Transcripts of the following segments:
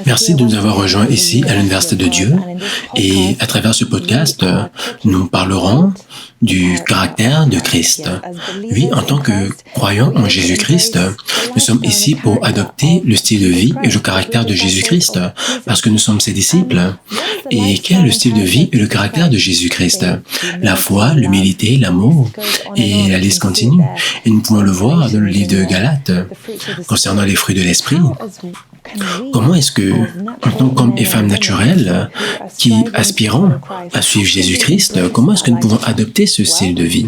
Merci de nous avoir rejoints ici à l'Université de Dieu et à travers ce podcast, nous parlerons du caractère de Christ. Oui, en tant que croyants en Jésus-Christ, nous sommes ici pour adopter le style de vie et le caractère de Jésus-Christ parce que nous sommes ses disciples. Et quel est le style de vie et le caractère de Jésus-Christ? La foi, l'humilité, l'amour, et la liste continue. Et nous pouvons le voir dans le livre de Galates concernant les fruits de l'esprit. Comment est-ce que, en tant qu'hommes et femmes naturels qui aspirons à suivre Jésus-Christ, comment est-ce que nous pouvons adopter ce style de vie?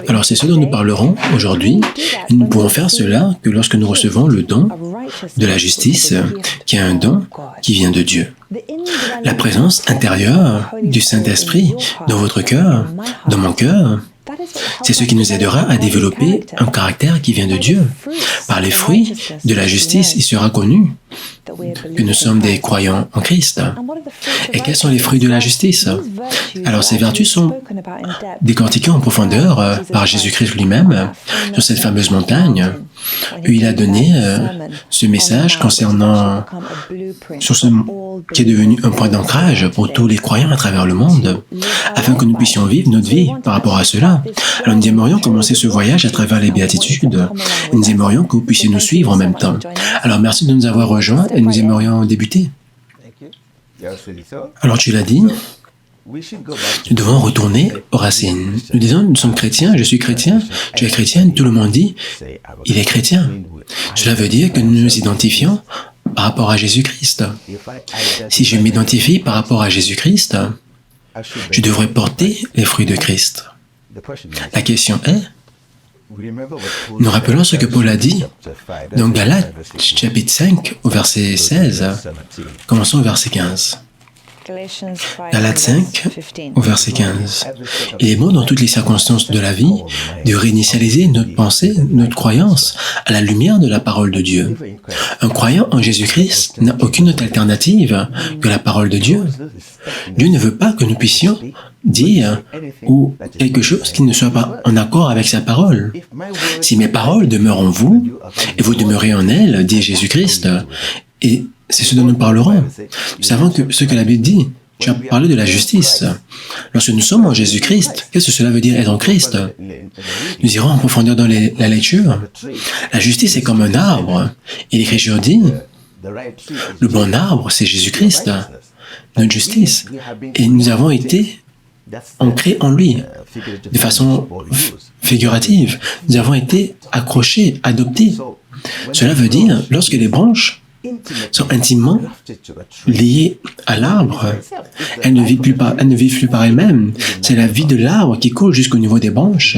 Alors, c'est ce dont nous parlerons aujourd'hui. Et nous pouvons faire cela que lorsque nous recevons le don de la justice, qui est un don qui vient de Dieu. La présence intérieure du Saint-Esprit dans votre cœur, dans mon cœur, c'est ce qui nous aidera à développer un caractère qui vient de Dieu. Par les fruits de la justice, il sera connu que nous sommes des croyants en Christ. Et quels sont les fruits de la justice? Alors, ces vertus sont décortiquées en profondeur par Jésus-Christ lui-même sur cette fameuse montagne où il a donné ce message concernant sur ce qui est devenu un point d'ancrage pour tous les croyants à travers le monde, afin que nous puissions vivre notre vie par rapport à cela. Alors, nous aimerions commencer ce voyage à travers les béatitudes. Nous aimerions que vous puissiez nous suivre en même temps. Alors, merci de nous avoir rejoints et nous aimerions débuter. Alors, tu l'as dit, nous devons retourner aux racines. Nous disons, nous sommes chrétiens, je suis chrétien, tu es chrétienne, tout le monde dit, il est chrétien. Cela veut dire que nous nous identifions par rapport à Jésus-Christ. Si je m'identifie par rapport à Jésus-Christ, je devrais porter les fruits de Christ. La question est, nous rappelons ce que Paul a dit dans Galates, chapitre 5, au verset 16. Commençons au verset 15. Galates 5, au verset 15. Il est bon dans toutes les circonstances de la vie de réinitialiser notre pensée, notre croyance à la lumière de la parole de Dieu. Un croyant en Jésus-Christ n'a aucune autre alternative que la parole de Dieu. Dieu ne veut pas que nous puissions dire ou quelque chose qui ne soit pas en accord avec sa parole. Si mes paroles demeurent en vous et vous demeurez en elles, dit Jésus-Christ, et c'est ce dont nous parlerons. Nous savons que ce que la Bible dit, tu as parlé de la justice. Lorsque nous sommes en Jésus-Christ, qu'est-ce que cela veut dire être en Christ? Nous irons en profondeur dans la lecture. La justice est comme un arbre. Et l'Écriture dit, le bon arbre, c'est Jésus-Christ, notre justice. Et nous avons été ancrés en lui, de façon figurative. Nous avons été accrochés, adoptés. Cela veut dire, lorsque les branches sont intimement liées à l'arbre, elles ne vivent plus par elles-mêmes. C'est la vie de l'arbre qui coule jusqu'au niveau des branches.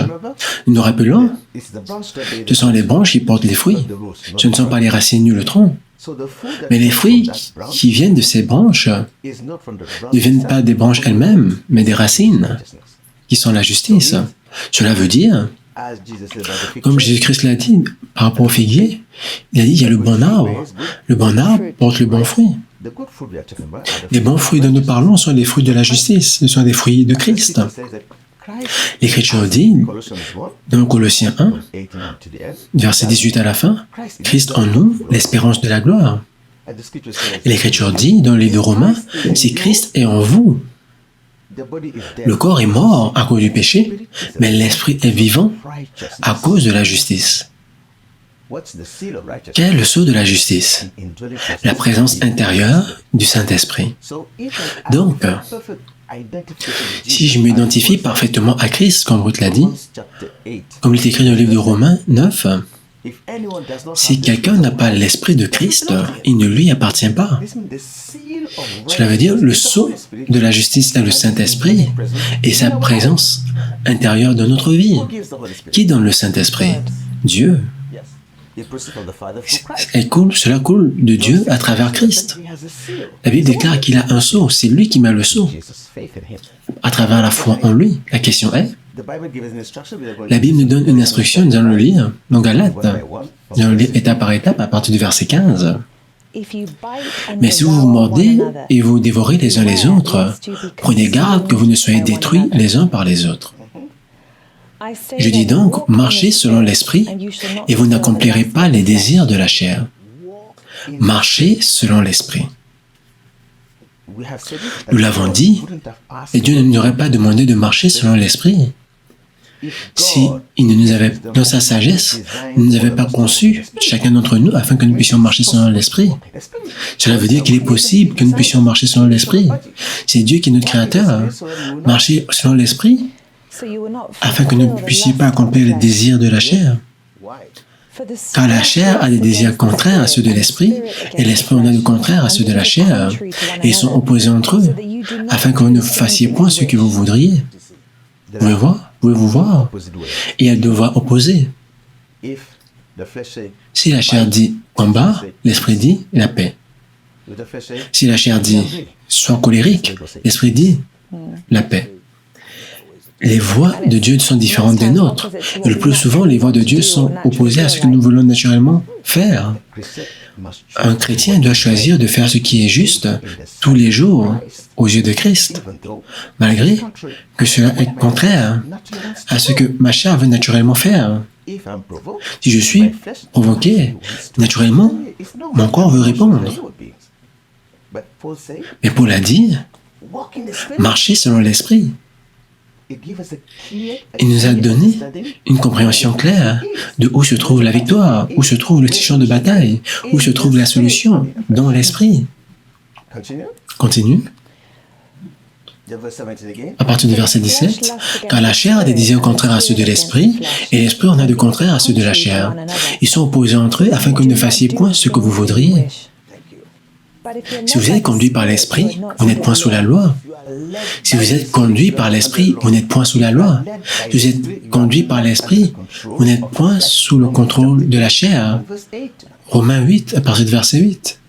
Nous nous rappelons, ce sont les branches qui portent les fruits. Ce ne sont pas les racines ni le tronc. Mais les fruits qui viennent de ces branches ne viennent pas des branches elles-mêmes, mais des racines, qui sont la justice. Cela veut dire, comme Jésus-Christ l'a dit par rapport au figuier, il a dit il y a le bon arbre. Le bon arbre porte le bon fruit. Les bons fruits dont nous parlons sont les fruits de la justice, ce sont des fruits de Christ. L'Écriture dit, dans Colossiens 1, verset 18 à la fin, Christ en nous, l'espérance de la gloire. Et l'Écriture dit, dans le livre de Romains, si Christ est en vous, le corps est mort à cause du péché, mais l'esprit est vivant à cause de la justice. Quel est le sceau de la justice? La présence intérieure du Saint-Esprit. Donc, si je m'identifie parfaitement à Christ, comme Ruth l'a dit, comme il est écrit dans le livre de Romains 9, si quelqu'un n'a pas l'esprit de Christ, il ne lui appartient pas. Cela veut dire le sceau de la justice est le Saint-Esprit et sa présence intérieure dans notre vie. Qui donne le Saint-Esprit? Dieu. Cela coule de Dieu à travers Christ. La Bible déclare qu'il a un sceau, c'est lui qui met le sceau. À travers la foi en lui. La question est, la Bible nous donne une instruction, nous allons le lire dans Galates, nous allons le lire étape par étape à partir du verset 15. Mais si vous vous mordez et vous dévorez les uns les autres, prenez garde que vous ne soyez détruits les uns par les autres. Je dis donc, marchez selon l'esprit et vous n'accomplirez pas les désirs de la chair. Marcher selon l'Esprit. Nous l'avons dit, et Dieu ne nous aurait pas demandé de marcher selon l'Esprit. Si il ne nous avait, dans sa sagesse, ne nous avait pas conçus, chacun d'entre nous, afin que nous puissions marcher selon l'Esprit. Cela veut dire qu'il est possible que nous puissions marcher selon l'Esprit. C'est Dieu qui est notre Créateur. Marcher selon l'Esprit, afin que nous ne puissions pas accomplir les désirs de la chair. Car la chair a des désirs contraires à ceux de l'Esprit, et l'Esprit en a de contraires à ceux de la chair, et ils sont opposés entre eux, afin que vous ne fassiez point ce que vous voudriez. Pouvez-vous voir? Il y a deux voies opposées. Si la chair dit combat, l'Esprit dit la paix. Si la chair dit sois colérique, l'Esprit dit la paix. Les voies de Dieu sont différentes des nôtres. Et le plus souvent, les voies de Dieu sont opposées à ce que nous voulons naturellement faire. Un chrétien doit choisir de faire ce qui est juste tous les jours aux yeux de Christ, malgré que cela est contraire à ce que ma chair veut naturellement faire. Si je suis provoqué, naturellement, mon corps veut répondre. Mais Paul a dit, marchez selon l'Esprit. Il nous a donné une compréhension claire de où se trouve la victoire, où se trouve le champ de bataille, où se trouve la solution, dans l'Esprit. Continue. À partir du verset 17, car la chair a des désirs contraires à ceux de l'Esprit, et l'Esprit en a de contraires à ceux de la chair. Ils sont opposés entre eux afin que vous ne fassiez point ce que vous voudriez. Si vous êtes conduit par l'Esprit, vous n'êtes point sous la loi. Si vous êtes conduit par l'Esprit, vous n'êtes point sous la loi. Si vous êtes conduit par l'Esprit, vous n'êtes point sous le contrôle de la chair. Romains 8, à partir du verset 8.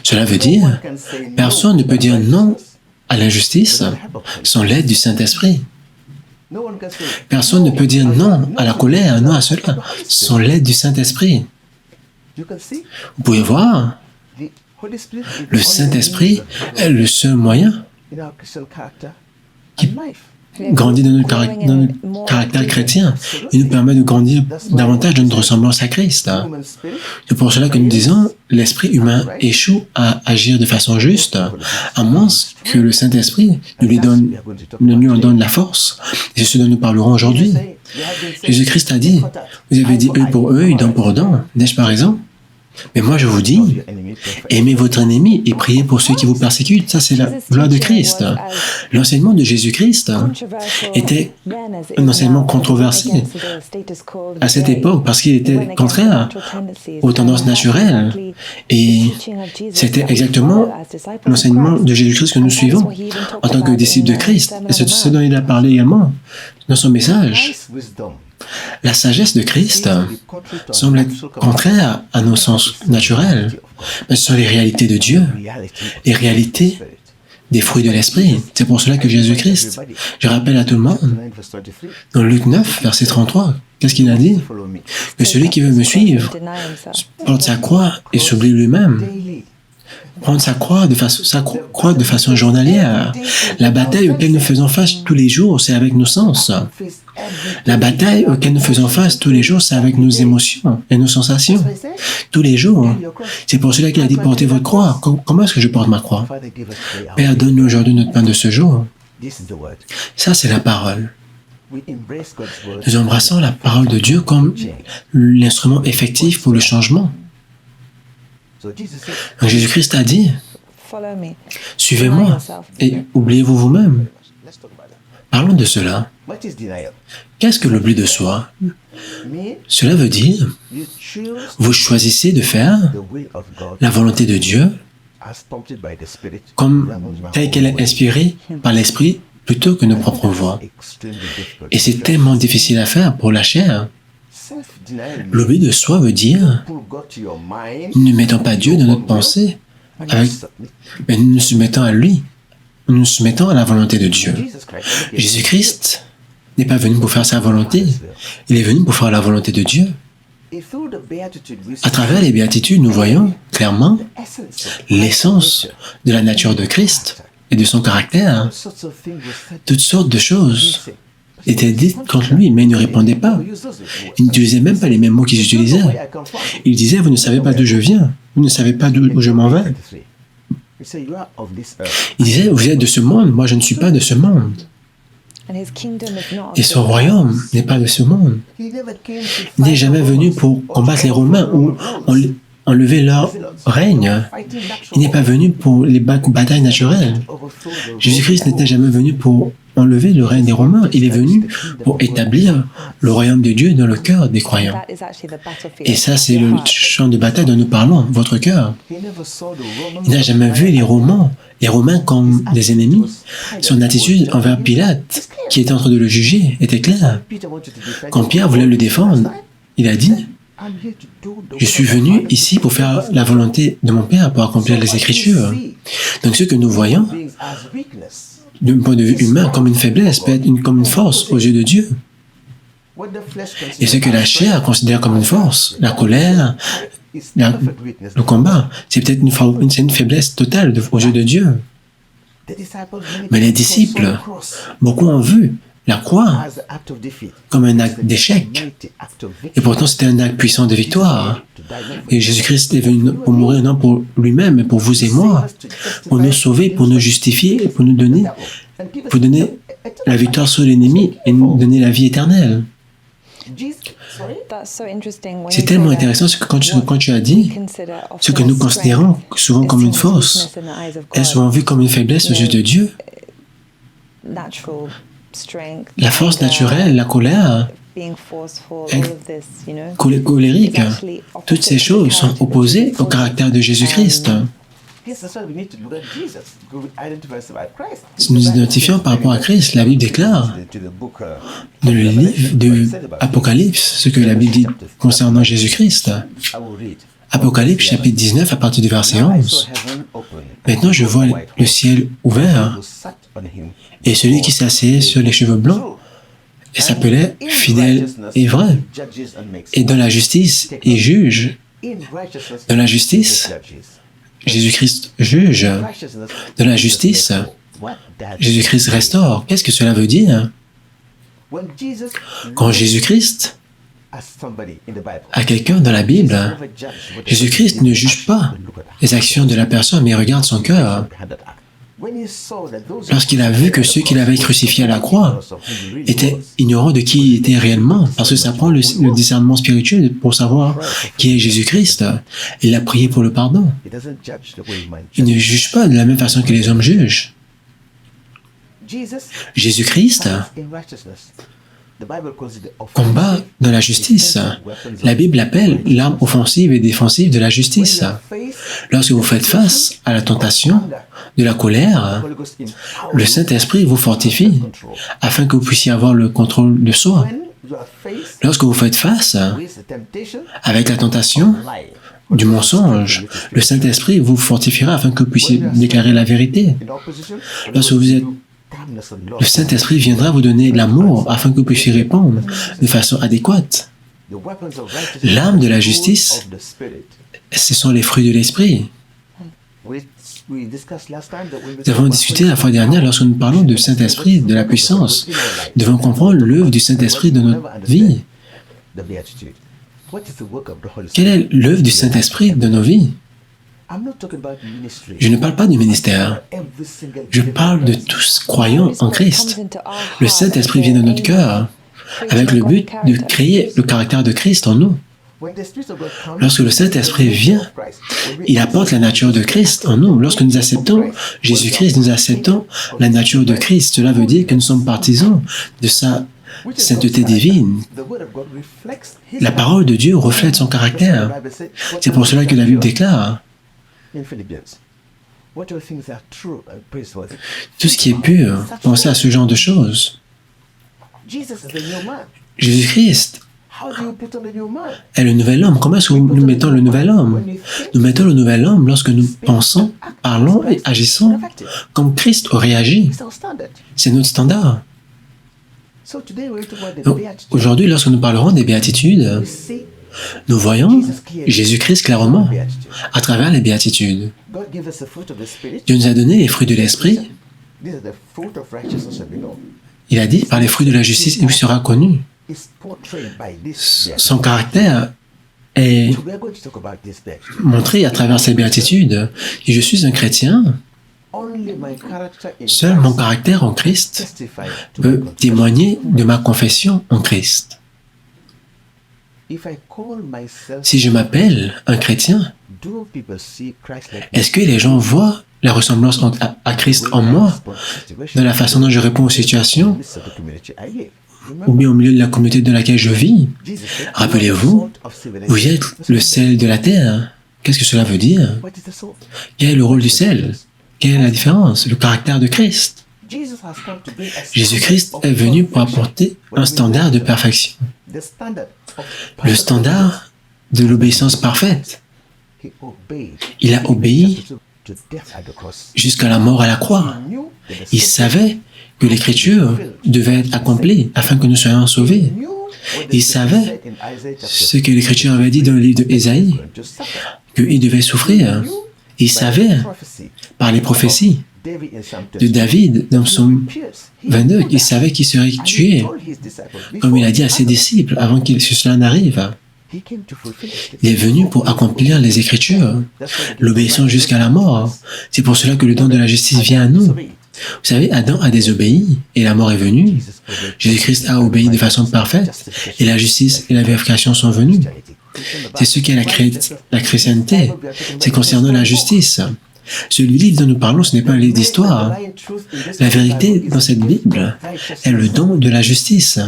Cela veut dire, personne ne peut dire non à l'injustice sans l'aide du Saint-Esprit. Personne ne peut dire non à la colère, non à cela, sans l'aide du Saint-Esprit. Vous pouvez voir, le Saint-Esprit est le seul moyen qui grandit dans notre caractère chrétien et nous permet de grandir davantage dans notre ressemblance à Christ. C'est pour cela que nous disons, l'esprit humain échoue à agir de façon juste, à moins que le Saint-Esprit ne lui en donne la force. Et c'est ce dont nous parlerons aujourd'hui. Jésus-Christ a dit, vous avez dit œil pour œil, dent pour dent, n'ai-je pas raison? Mais moi je vous dis, aimez votre ennemi et priez pour ceux qui vous persécutent. Ça c'est la loi de Christ. L'enseignement de Jésus-Christ était un enseignement controversé à cette époque parce qu'il était contraire aux tendances naturelles. Et c'était exactement l'enseignement de Jésus-Christ que nous suivons en tant que disciples de Christ. Et c'est ce dont il a parlé également dans son message. La sagesse de Christ semble être contraire à nos sens naturels, mais ce sont les réalités de Dieu, les réalités des fruits de l'Esprit. C'est pour cela que Jésus-Christ, je rappelle à tout le monde, dans Luc 9, verset 33, qu'est-ce qu'il a dit? Que celui qui veut me suivre porte sa croix et s'oublie lui-même. Prendre sa croix de façon journalière. La bataille auquel nous faisons face tous les jours, c'est avec nos sens. La bataille auquel nous faisons face tous les jours, c'est avec nos émotions et nos sensations. Tous les jours. C'est pour cela qu'il a dit portez votre croix. Comment est-ce que je porte ma croix? Père, donne-nous aujourd'hui notre pain de ce jour. Ça, c'est la parole. Nous embrassons la parole de Dieu comme l'instrument effectif pour le changement. Donc Jésus-Christ a dit, suivez-moi et oubliez-vous vous-même. Parlons de cela. Qu'est-ce que l'oubli de soi? Cela veut dire, vous choisissez de faire la volonté de Dieu comme telle qu'elle est inspirée par l'Esprit plutôt que nos propres voix. Et c'est tellement difficile à faire pour la chair. L'oubli de soi veut dire, nous ne mettons pas Dieu dans notre pensée, mais nous nous soumettons à lui, nous nous soumettons à la volonté de Dieu. Jésus-Christ n'est pas venu pour faire sa volonté, il est venu pour faire la volonté de Dieu. À travers les béatitudes, nous voyons clairement l'essence de la nature de Christ et de son caractère. Toutes sortes de choses étaient dites contre lui, mais il ne répondait pas. Il n'utilisait même pas les mêmes mots qu'ils utilisaient. Il disait, vous ne savez pas d'où je viens, vous ne savez pas d'où je m'en vais. Il disait, vous êtes de ce monde, moi je ne suis pas de ce monde. Et son royaume n'est pas de ce monde. Il n'est jamais venu pour combattre les Romains ou enlever leur règne. Il n'est pas venu pour les batailles naturelles. Jésus-Christ n'était jamais venu pour enlever le règne des Romains. Il est venu pour établir le royaume de Dieu dans le cœur des croyants. Et ça, c'est le champ de bataille dont nous parlons, votre cœur. Il n'a jamais vu les Romains comme des ennemis. Son attitude envers Pilate, qui était en train de le juger, était claire. Quand Pierre voulait le défendre, il a dit, je suis venu ici pour faire la volonté de mon Père, pour accomplir les Écritures. Donc ce que nous voyons, d'un point de vue humain, comme une faiblesse, peut être comme une force aux yeux de Dieu. Et ce que la chair considère comme une force, la colère, le combat, c'est peut-être une faiblesse totale aux yeux de Dieu. Mais les disciples, beaucoup ont vu la croix comme un acte d'échec. Et pourtant, c'était un acte puissant de victoire. Et Jésus-Christ est venu pour mourir non pour lui-même, mais pour vous et moi, pour nous sauver, pour nous justifier, pour donner la victoire sur l'ennemi et nous donner la vie éternelle. C'est tellement intéressant ce que quand tu as dit, ce que nous considérons souvent comme une force est souvent vu comme une faiblesse aux yeux de Dieu. La force naturelle, la colère, colérique, toutes ces choses sont opposées au caractère de Jésus-Christ. Si nous identifions par rapport à Christ, la Bible déclare dans le livre de Apocalypse ce que la Bible dit concernant Jésus-Christ. Apocalypse chapitre 19 à partir du verset 11. Maintenant je vois le ciel ouvert et celui qui s'asseyait sur les cheveux blancs et s'appelait fidèle et vrai. Et dans la justice, il juge. Dans la justice, Jésus-Christ juge. Dans la justice, Jésus-Christ restaure. Qu'est-ce que cela veut dire? Quand Jésus-Christ à quelqu'un dans la Bible, Jésus-Christ ne juge pas les actions de la personne, mais il regarde son cœur. Lorsqu'il a vu que ceux qu'il avait crucifiés à la croix étaient ignorants de qui il était réellement, parce que ça prend le discernement spirituel pour savoir qui est Jésus-Christ, il a prié pour le pardon. Il ne juge pas de la même façon que les hommes jugent. Jésus-Christ combat dans la justice. La Bible l'appelle l'arme offensive et défensive de la justice. Lorsque vous faites face à la tentation de la colère, le Saint-Esprit vous fortifie afin que vous puissiez avoir le contrôle de soi. Lorsque vous faites face avec la tentation du mensonge, le Saint-Esprit vous fortifiera afin que vous puissiez déclarer la vérité. Lorsque vous êtes le Saint-Esprit viendra vous donner de l'amour afin que vous puissiez répondre de façon adéquate. L'arme de la justice, ce sont les fruits de l'Esprit. Nous avons discuté la fois dernière lorsque nous parlons du Saint-Esprit, de la puissance. Nous devons comprendre l'œuvre du Saint-Esprit dans notre vie. Quelle est l'œuvre du Saint-Esprit dans nos vies? Je ne parle pas du ministère. Je parle de tous croyants en Christ. Le Saint-Esprit vient dans notre cœur avec le but de créer le caractère de Christ en nous. Lorsque le Saint-Esprit vient, il apporte la nature de Christ en nous. Lorsque nous acceptons Jésus-Christ, nous acceptons la nature de Christ. Cela veut dire que nous sommes partisans de sa sainteté divine. La parole de Dieu reflète son caractère. C'est pour cela que la Bible déclare tout ce qui est pur, pensez à ce genre de choses. Jésus-Christ est le nouvel homme. Comment est-ce que nous mettons le nouvel homme? Nous mettons le nouvel homme lorsque nous pensons, parlons et agissons comme Christ aurait agi. C'est notre standard. Aujourd'hui, lorsque nous parlerons des béatitudes, nous voyons Jésus-Christ clairement à travers les béatitudes. Dieu nous a donné les fruits de l'Esprit. Il a dit, par les fruits de la justice, il sera connu. Son caractère est montré à travers ces béatitudes. Et je suis un chrétien. Seul mon caractère en Christ peut témoigner de ma confession en Christ. Si je m'appelle un chrétien, est-ce que les gens voient la ressemblance à Christ en moi, dans la façon dont je réponds aux situations, ou bien au milieu de la communauté dans laquelle je vis? Rappelez-vous, vous êtes le sel de la terre. Qu'est-ce que cela veut dire? Quel est le rôle du sel? Quelle est la différence? Le caractère de Christ. Jésus-Christ est venu pour apporter un standard de perfection. Le standard de l'obéissance parfaite. Il a obéi jusqu'à la mort à la croix. Il savait que l'Écriture devait être accomplie afin que nous soyons sauvés. Il savait ce que l'Écriture avait dit dans le livre d'Ésaïe, qu'il devait souffrir. Il savait, par les prophéties de David, dans Psaume 22, qu'il savait qu'il serait tué, comme il a dit à ses disciples avant que cela n'arrive. Il est venu pour accomplir les Écritures, l'obéissance jusqu'à la mort. C'est pour cela que le don de la justice vient à nous. Vous savez, Adam a désobéi et la mort est venue. Jésus-Christ a obéi de façon parfaite et la justice et la vérification sont venues. C'est ce qu'est la chrétienté. C'est concernant la justice. Ce livre dont nous parlons, ce n'est pas un livre d'histoire. La vérité dans cette Bible est le don de la justice.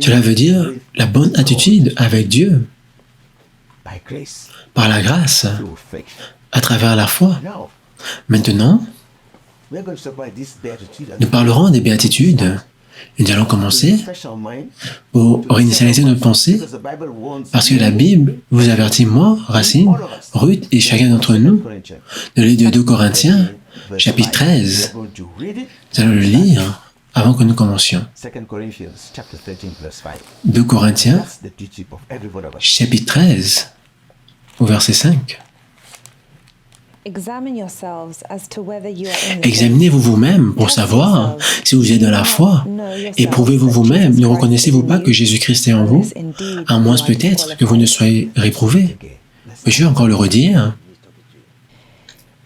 Cela veut dire la bonne attitude avec Dieu, par la grâce, à travers la foi. Maintenant, nous parlerons des béatitudes. Nous allons commencer pour réinitialiser notre pensée, parce que la Bible vous avertit, moi, Racine, Ruth et chacun d'entre nous, dans le livre de 2 Corinthiens, chapitre 13. Nous allons le lire avant que nous commencions. 2 Corinthiens, chapitre 13, au verset 5. Examinez-vous vous-même pour savoir si vous êtes dans la foi. Éprouvez-vous vous-même. Ne reconnaissez-vous pas que Jésus-Christ est en vous, à moins peut-être que vous ne soyez réprouvés. Je vais encore le redire.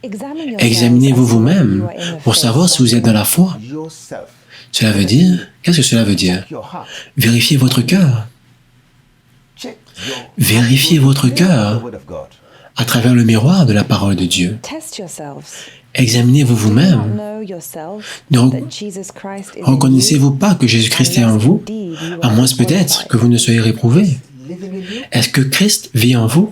Examinez-vous vous-même pour savoir si vous êtes dans la foi. Cela veut dire, qu'est-ce que cela veut dire? Vérifiez votre cœur. Vérifiez votre cœur à travers le miroir de la parole de Dieu. Examinez-vous vous-même. Ne reconnaissez-vous pas que Jésus-Christ est en vous, à moins peut-être que vous ne soyez réprouvés? Est-ce que Christ vit en vous?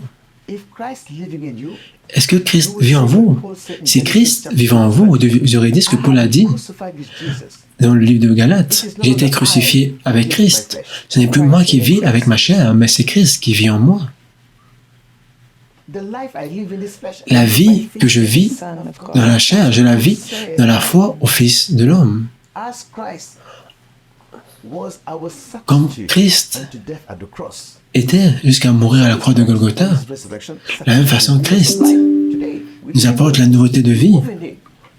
Est-ce que Christ vit en vous? Si Christ vivant en vous, vous aurez dit ce que Paul a dit dans le livre de Galates. J'ai été crucifié avec Christ. Ce n'est plus moi qui vis avec ma chair, mais c'est Christ qui vit en moi. La vie que je vis dans la chair, je la vis dans la foi au Fils de l'homme. Comme Christ était jusqu'à mourir à la croix de Golgotha, de la même façon Christ nous apporte la nouveauté de vie.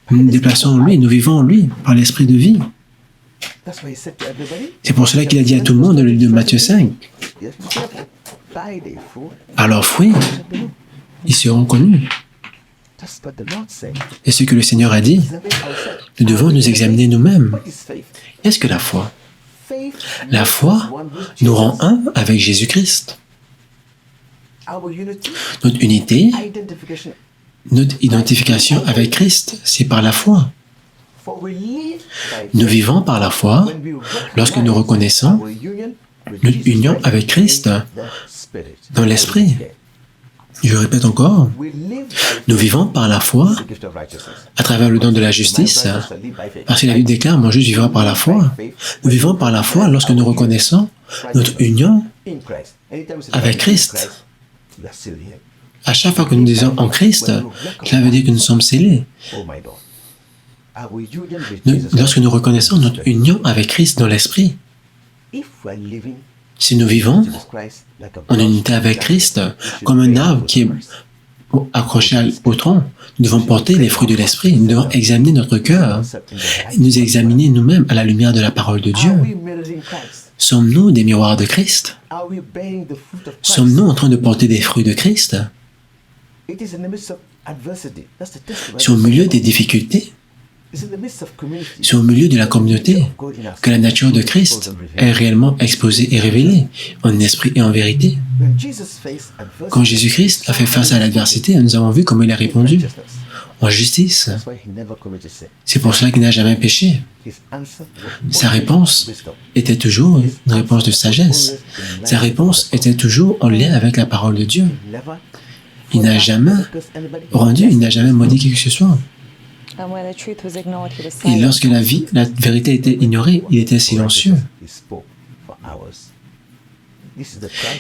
Nous nous déplaçons en lui, nous vivons en lui par l'esprit de vie. C'est pour cela qu'il a dit à tout le monde dans le livre de Matthieu 5, par leurs fruits, ils seront connus. Et ce que le Seigneur a dit, nous devons nous examiner nous-mêmes. Qu'est-ce que la foi? La foi nous rend un avec Jésus-Christ. Notre unité, notre identification avec Christ, c'est par la foi. Nous vivons par la foi lorsque nous reconnaissons notre union avec Christ dans l'Esprit. Je répète encore, nous vivons par la foi à travers le don de la justice, parce que la Bible déclare, mon juste vivra par la foi. Nous vivons par la foi lorsque nous reconnaissons notre union avec Christ. À chaque fois que nous disons en Christ, cela veut dire que nous sommes scellés. Lorsque nous reconnaissons notre union avec Christ dans l'Esprit, si nous vivons en unité avec Christ, comme un arbre qui est accrochés au tronc. Nous devons porter les fruits de l'Esprit. Nous devons examiner notre cœur, nous examiner nous-mêmes à la lumière de la parole de Dieu. Sommes-nous des miroirs de Christ? Sommes-nous en train de porter des fruits de Christ? C'est au milieu des difficultés, c'est au milieu de la communauté que la nature de Christ est réellement exposée et révélée, en esprit et en vérité. Quand Jésus-Christ a fait face à l'adversité, nous avons vu comment il a répondu en justice. C'est pour cela qu'il n'a jamais péché. Sa réponse était toujours une réponse de sagesse. Sa réponse était toujours en lien avec la parole de Dieu. Il n'a jamais rendu, il n'a jamais maudit qui que ce soit. Et lorsque la vérité était ignorée, il était silencieux.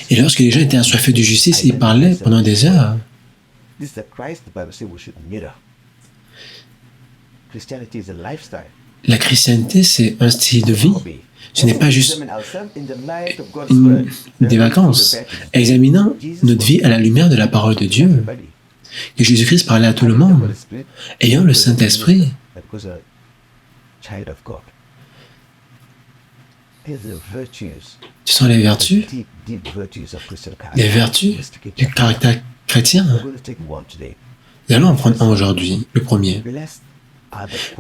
Et lorsque les gens étaient assoiffés de justice, il parlait pendant des heures. La chrétienté, c'est un style de vie. Ce n'est pas juste des vacances. Examinons notre vie à la lumière de la parole de Dieu. Que Jésus-Christ parlait à tout le monde, ayant le Saint-Esprit. Ce sont les vertus du caractère chrétien. Nous allons en prendre un aujourd'hui, le premier.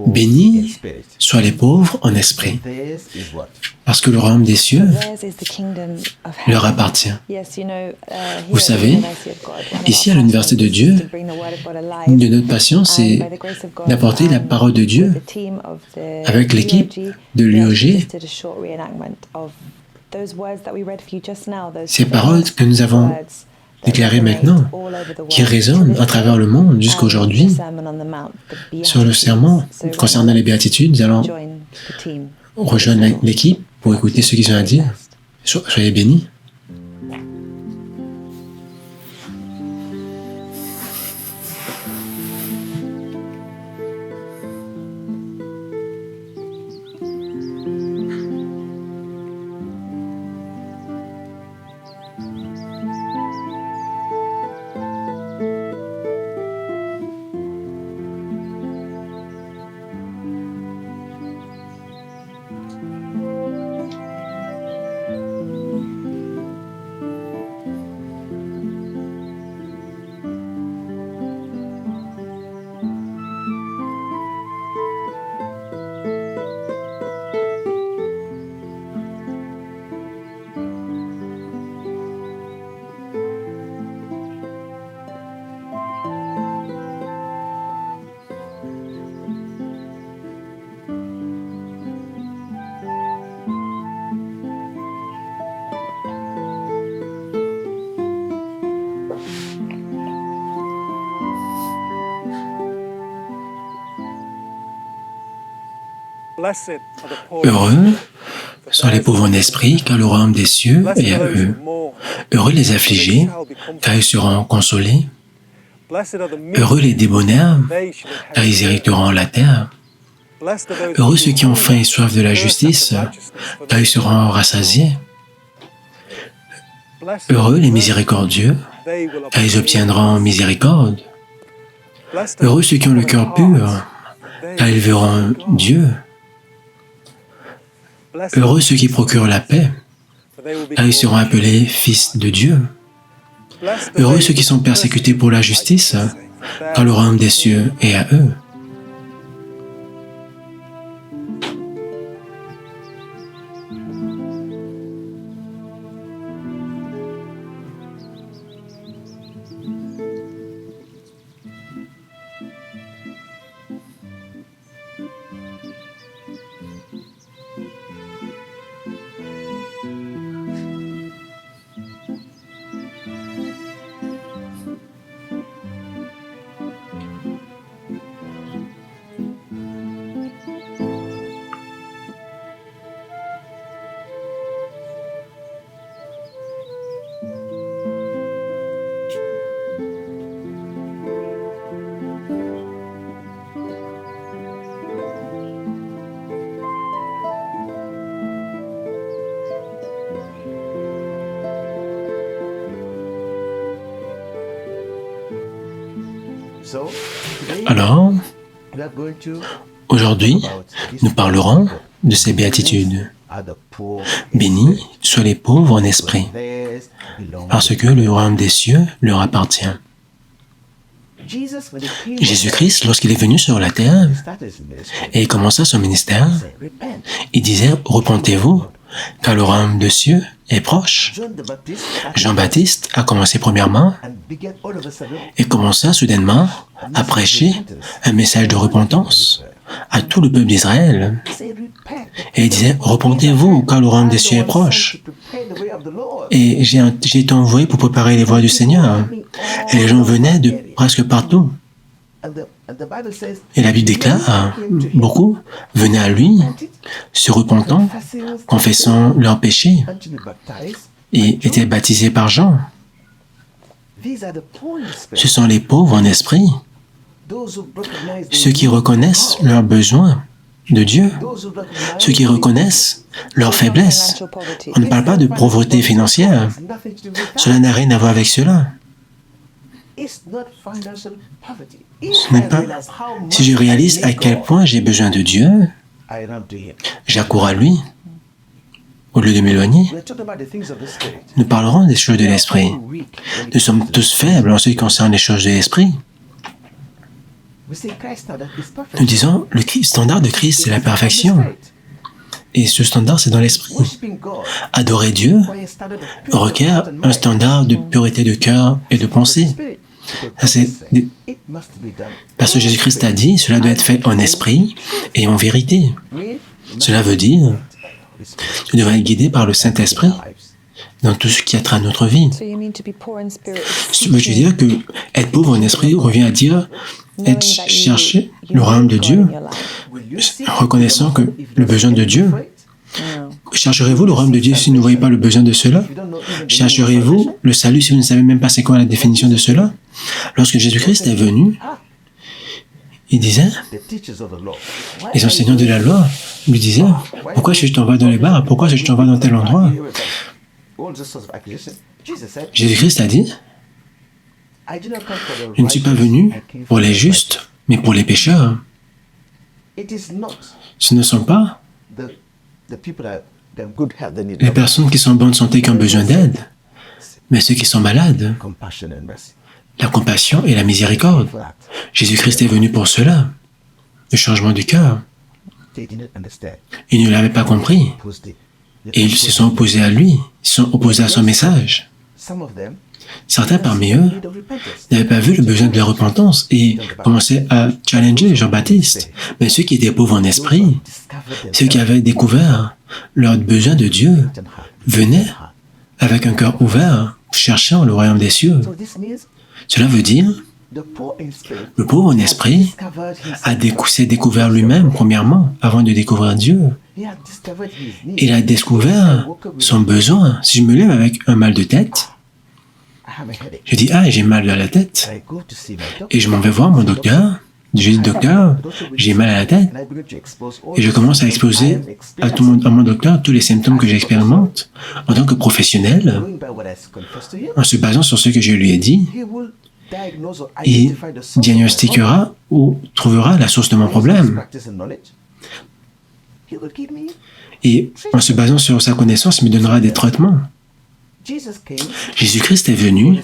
Bénis soient les pauvres en esprit, parce que le royaume des cieux leur appartient. Vous savez, ici à l'Université de Dieu, une de notre passion, c'est d'apporter la parole de Dieu avec l'équipe de l'UOG. Ces paroles que nous avons déclarées maintenant, qui résonnent à travers le monde jusqu'à aujourd'hui, sur le sermon concernant les béatitudes, nous allons rejoindre l'équipe pour écouter ce qu'ils ont à dire. Soyez bénis. Heureux sont les pauvres en esprit, car le royaume des cieux est à eux. Heureux les affligés, car ils seront consolés. Heureux les débonnaires, car ils hériteront la terre. Heureux ceux qui ont faim et soif de la justice, car ils seront rassasiés. Heureux les miséricordieux, car ils obtiendront miséricorde. Heureux ceux qui ont le cœur pur, car ils verront Dieu. Heureux ceux qui procurent la paix, car ils seront appelés fils de Dieu. Heureux ceux qui sont persécutés pour la justice, car le royaume des cieux est à eux. Alors, aujourd'hui, nous parlerons de ces béatitudes. Bénis soient les pauvres en esprit, parce que le royaume des cieux leur appartient. Jésus-Christ, lorsqu'il est venu sur la terre et il commença son ministère, il disait « Repentez-vous, car le royaume des cieux est proche. » Jean-Baptiste a commencé premièrement et commença soudainement à prêcher un message de repentance à tout le peuple d'Israël. Et il disait, repentez-vous, car le royaume des cieux est proche. Et j'ai été envoyé pour préparer les voies du Seigneur. Et les gens venaient de presque partout. Et la Bible déclare, beaucoup venaient à lui, se repentant, confessant leurs péchés, et étaient baptisés par Jean. Ce sont les pauvres en esprit, ceux qui reconnaissent leurs besoins de Dieu, ceux qui reconnaissent leurs faiblesses. On ne parle pas de pauvreté financière. Cela n'a rien à voir avec cela. Ce n'est pas si je réalise à quel point j'ai besoin de Dieu, j'accours à lui. Au lieu de m'éloigner, nous parlerons des choses de l'esprit. Nous sommes tous faibles en ce qui concerne les choses de l'esprit. Nous disons, le standard de Christ, c'est la perfection. Et ce standard, c'est dans l'esprit. Adorer Dieu requiert un standard de pureté de cœur et de pensée. Parce que Jésus-Christ a dit, cela doit être fait en esprit et en vérité. Cela veut dire, nous devons être guidés par le Saint-Esprit dans tout ce qui a trait à notre vie. Je veux dire que être pauvre en esprit revient à dire être chercher le royaume de Dieu, reconnaissant que le besoin de Dieu. Chercherez-vous le royaume de Dieu si vous ne voyez pas le besoin de cela? Chercherez-vous le salut si vous ne savez même pas c'est quoi la définition de cela? Lorsque Jésus-Christ est venu, il disait, les enseignants de la loi lui disaient, pourquoi est-ce que je t'envoie dans les bars? Pourquoi est-ce que je t'envoie dans tel endroit? Jésus-Christ a dit, je ne suis pas venu pour les justes, mais pour les pécheurs. Ce ne sont pas les personnes qui sont en bonne santé qui ont besoin d'aide, mais ceux qui sont malades. La compassion et la miséricorde. Jésus-Christ est venu pour cela, le changement du cœur. Ils ne l'avaient pas compris et ils se sont opposés à lui, ils se sont opposés à son message. Certains parmi eux n'avaient pas vu le besoin de la repentance et commençaient à challenger Jean-Baptiste. Mais ceux qui étaient pauvres en esprit, ceux qui avaient découvert leur besoin de Dieu, venaient avec un cœur ouvert, cherchant le royaume des cieux. Cela veut dire, le pauvre en esprit s'est découvert lui-même, premièrement, avant de découvrir Dieu. Il a découvert son besoin. Si je me lève avec un mal de tête, je dis, ah, j'ai mal à la tête. Et je m'en vais voir mon docteur. Je dis, docteur, j'ai mal à la tête. Et je commence à exposer à mon docteur tous les symptômes que j'expérimente en tant que professionnel, en se basant sur ce que je lui ai dit. Il diagnostiquera ou trouvera la source de mon problème. Et en se basant sur sa connaissance, il me donnera des traitements. Jésus-Christ est venu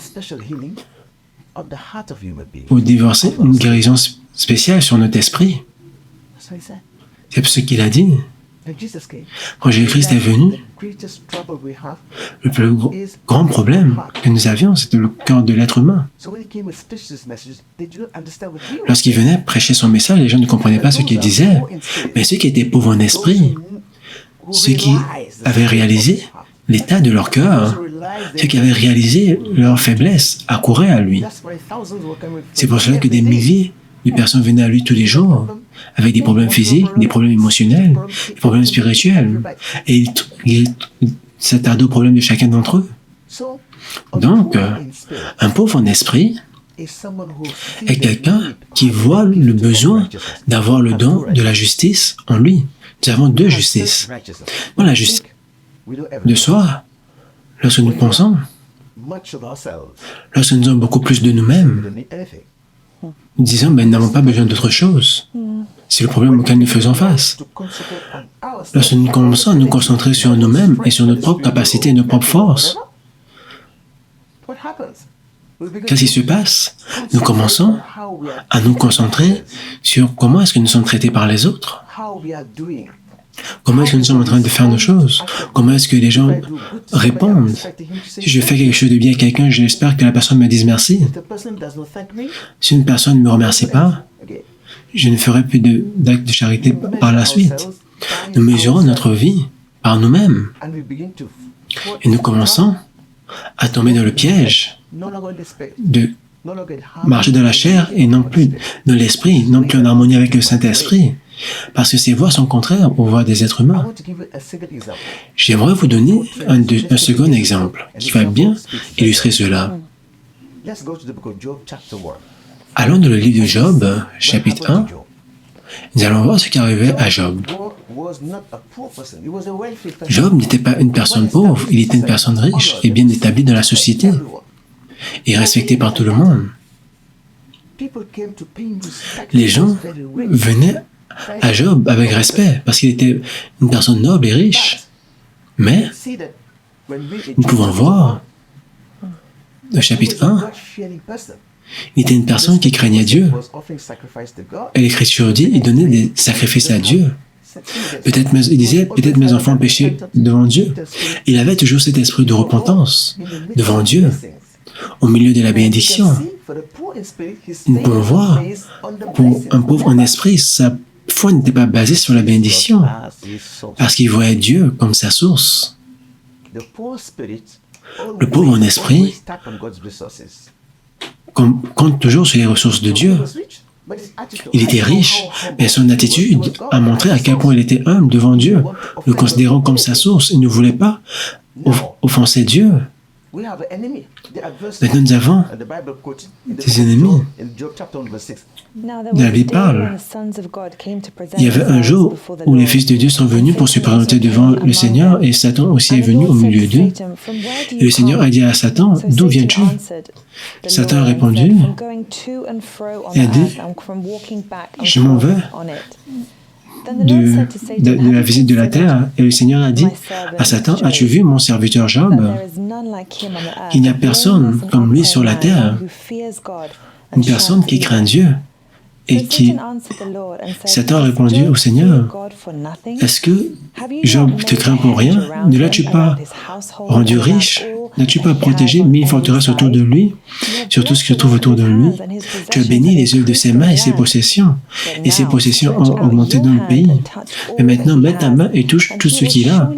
pour divorcer une guérison spéciale sur notre esprit. C'est ce qu'il a dit. Quand Jésus-Christ est venu, le plus grand problème que nous avions, c'était le cœur de l'être humain. Lorsqu'il venait prêcher son message, les gens ne comprenaient pas ce qu'il disait. Mais ceux qui étaient pauvres en esprit, ceux qui avaient réalisé l'état de leur cœur, ceux qui avaient réalisé leur faiblesse, accouraient à lui. C'est pour cela que des milliers de personnes venaient à lui tous les jours, avec des problèmes physiques, des problèmes émotionnels, des problèmes spirituels. Et il s'attardait aux problèmes de chacun d'entre eux. Donc, un pauvre en esprit est quelqu'un qui voit le besoin d'avoir le don de la justice en lui. Nous avons deux justices. Bon, la justice de soi, lorsque nous pensons, lorsque nous avons beaucoup plus de nous-mêmes nous disons, nous n'avons pas besoin d'autre chose. C'est le problème auquel nous faisons face. Lorsque nous commençons à nous concentrer sur nous-mêmes et sur notre propre capacité et nos propres forces, qu'est-ce qui se passe? Nous commençons à nous concentrer sur comment est-ce que nous sommes traités par les autres. Comment est-ce que nous sommes en train de faire nos choses? Comment est-ce que les gens répondent? Si je fais quelque chose de bien à quelqu'un, j'espère que la personne me dise merci. Si une personne ne me remercie pas, je ne ferai plus d'actes de charité par la suite. Nous mesurons notre vie par nous-mêmes. Et nous commençons à tomber dans le piège de marcher dans la chair et non plus dans l'esprit, non plus en harmonie avec le Saint-Esprit. Parce que ces voies sont contraires aux voies des êtres humains. J'aimerais vous donner un second exemple qui va bien illustrer cela. Allons dans le livre de Job, chapitre 1. Nous allons voir ce qui arrivait à Job. Job n'était pas une personne pauvre, il était une personne riche et bien établie dans la société et respecté par tout le monde. Les gens venaient à Job avec respect parce qu'il était une personne noble et riche. Mais nous pouvons voir au chapitre 1, il était une personne qui craignait Dieu. Et l'Écriture dit, il donnait des sacrifices à Dieu. Il disait, peut-être mes enfants péchaient devant Dieu. Il avait toujours cet esprit de repentance devant Dieu, au milieu de la bénédiction. Nous pouvons voir, pour un pauvre en esprit, sa foi n'était pas basée sur la bénédiction, parce qu'il voyait Dieu comme sa source. Le pauvre en esprit compte toujours sur les ressources de Dieu. Il était riche, mais son attitude a montré à quel point il était humble devant Dieu, le considérant comme sa source. Il ne voulait pas offenser Dieu. Maintenant, nous avons des ennemis. La Bible parle. Il y avait un jour où les fils de Dieu sont venus pour se présenter devant le Seigneur et Satan aussi est venu au milieu d'eux. Et le Seigneur a dit à Satan, « D'où viens-tu » Satan a répondu et a dit, « Je m'en vais de la visite de la terre. » Et le Seigneur a dit à Satan, « As-tu vu mon serviteur Job? Il n'y a personne comme lui sur la terre, une personne qui craint Dieu. » Et Satan a répondu au Seigneur, « Est-ce que Job te craint pour rien? Ne l'as-tu pas rendu riche? N'as-tu pas protégé 1000 forteresses autour de lui, sur tout ce qui se trouve autour de lui? Tu as béni les œuvres de ses mains et ses possessions ont augmenté dans le pays. Mais maintenant, mets ta main et touche tout ce qu'il a,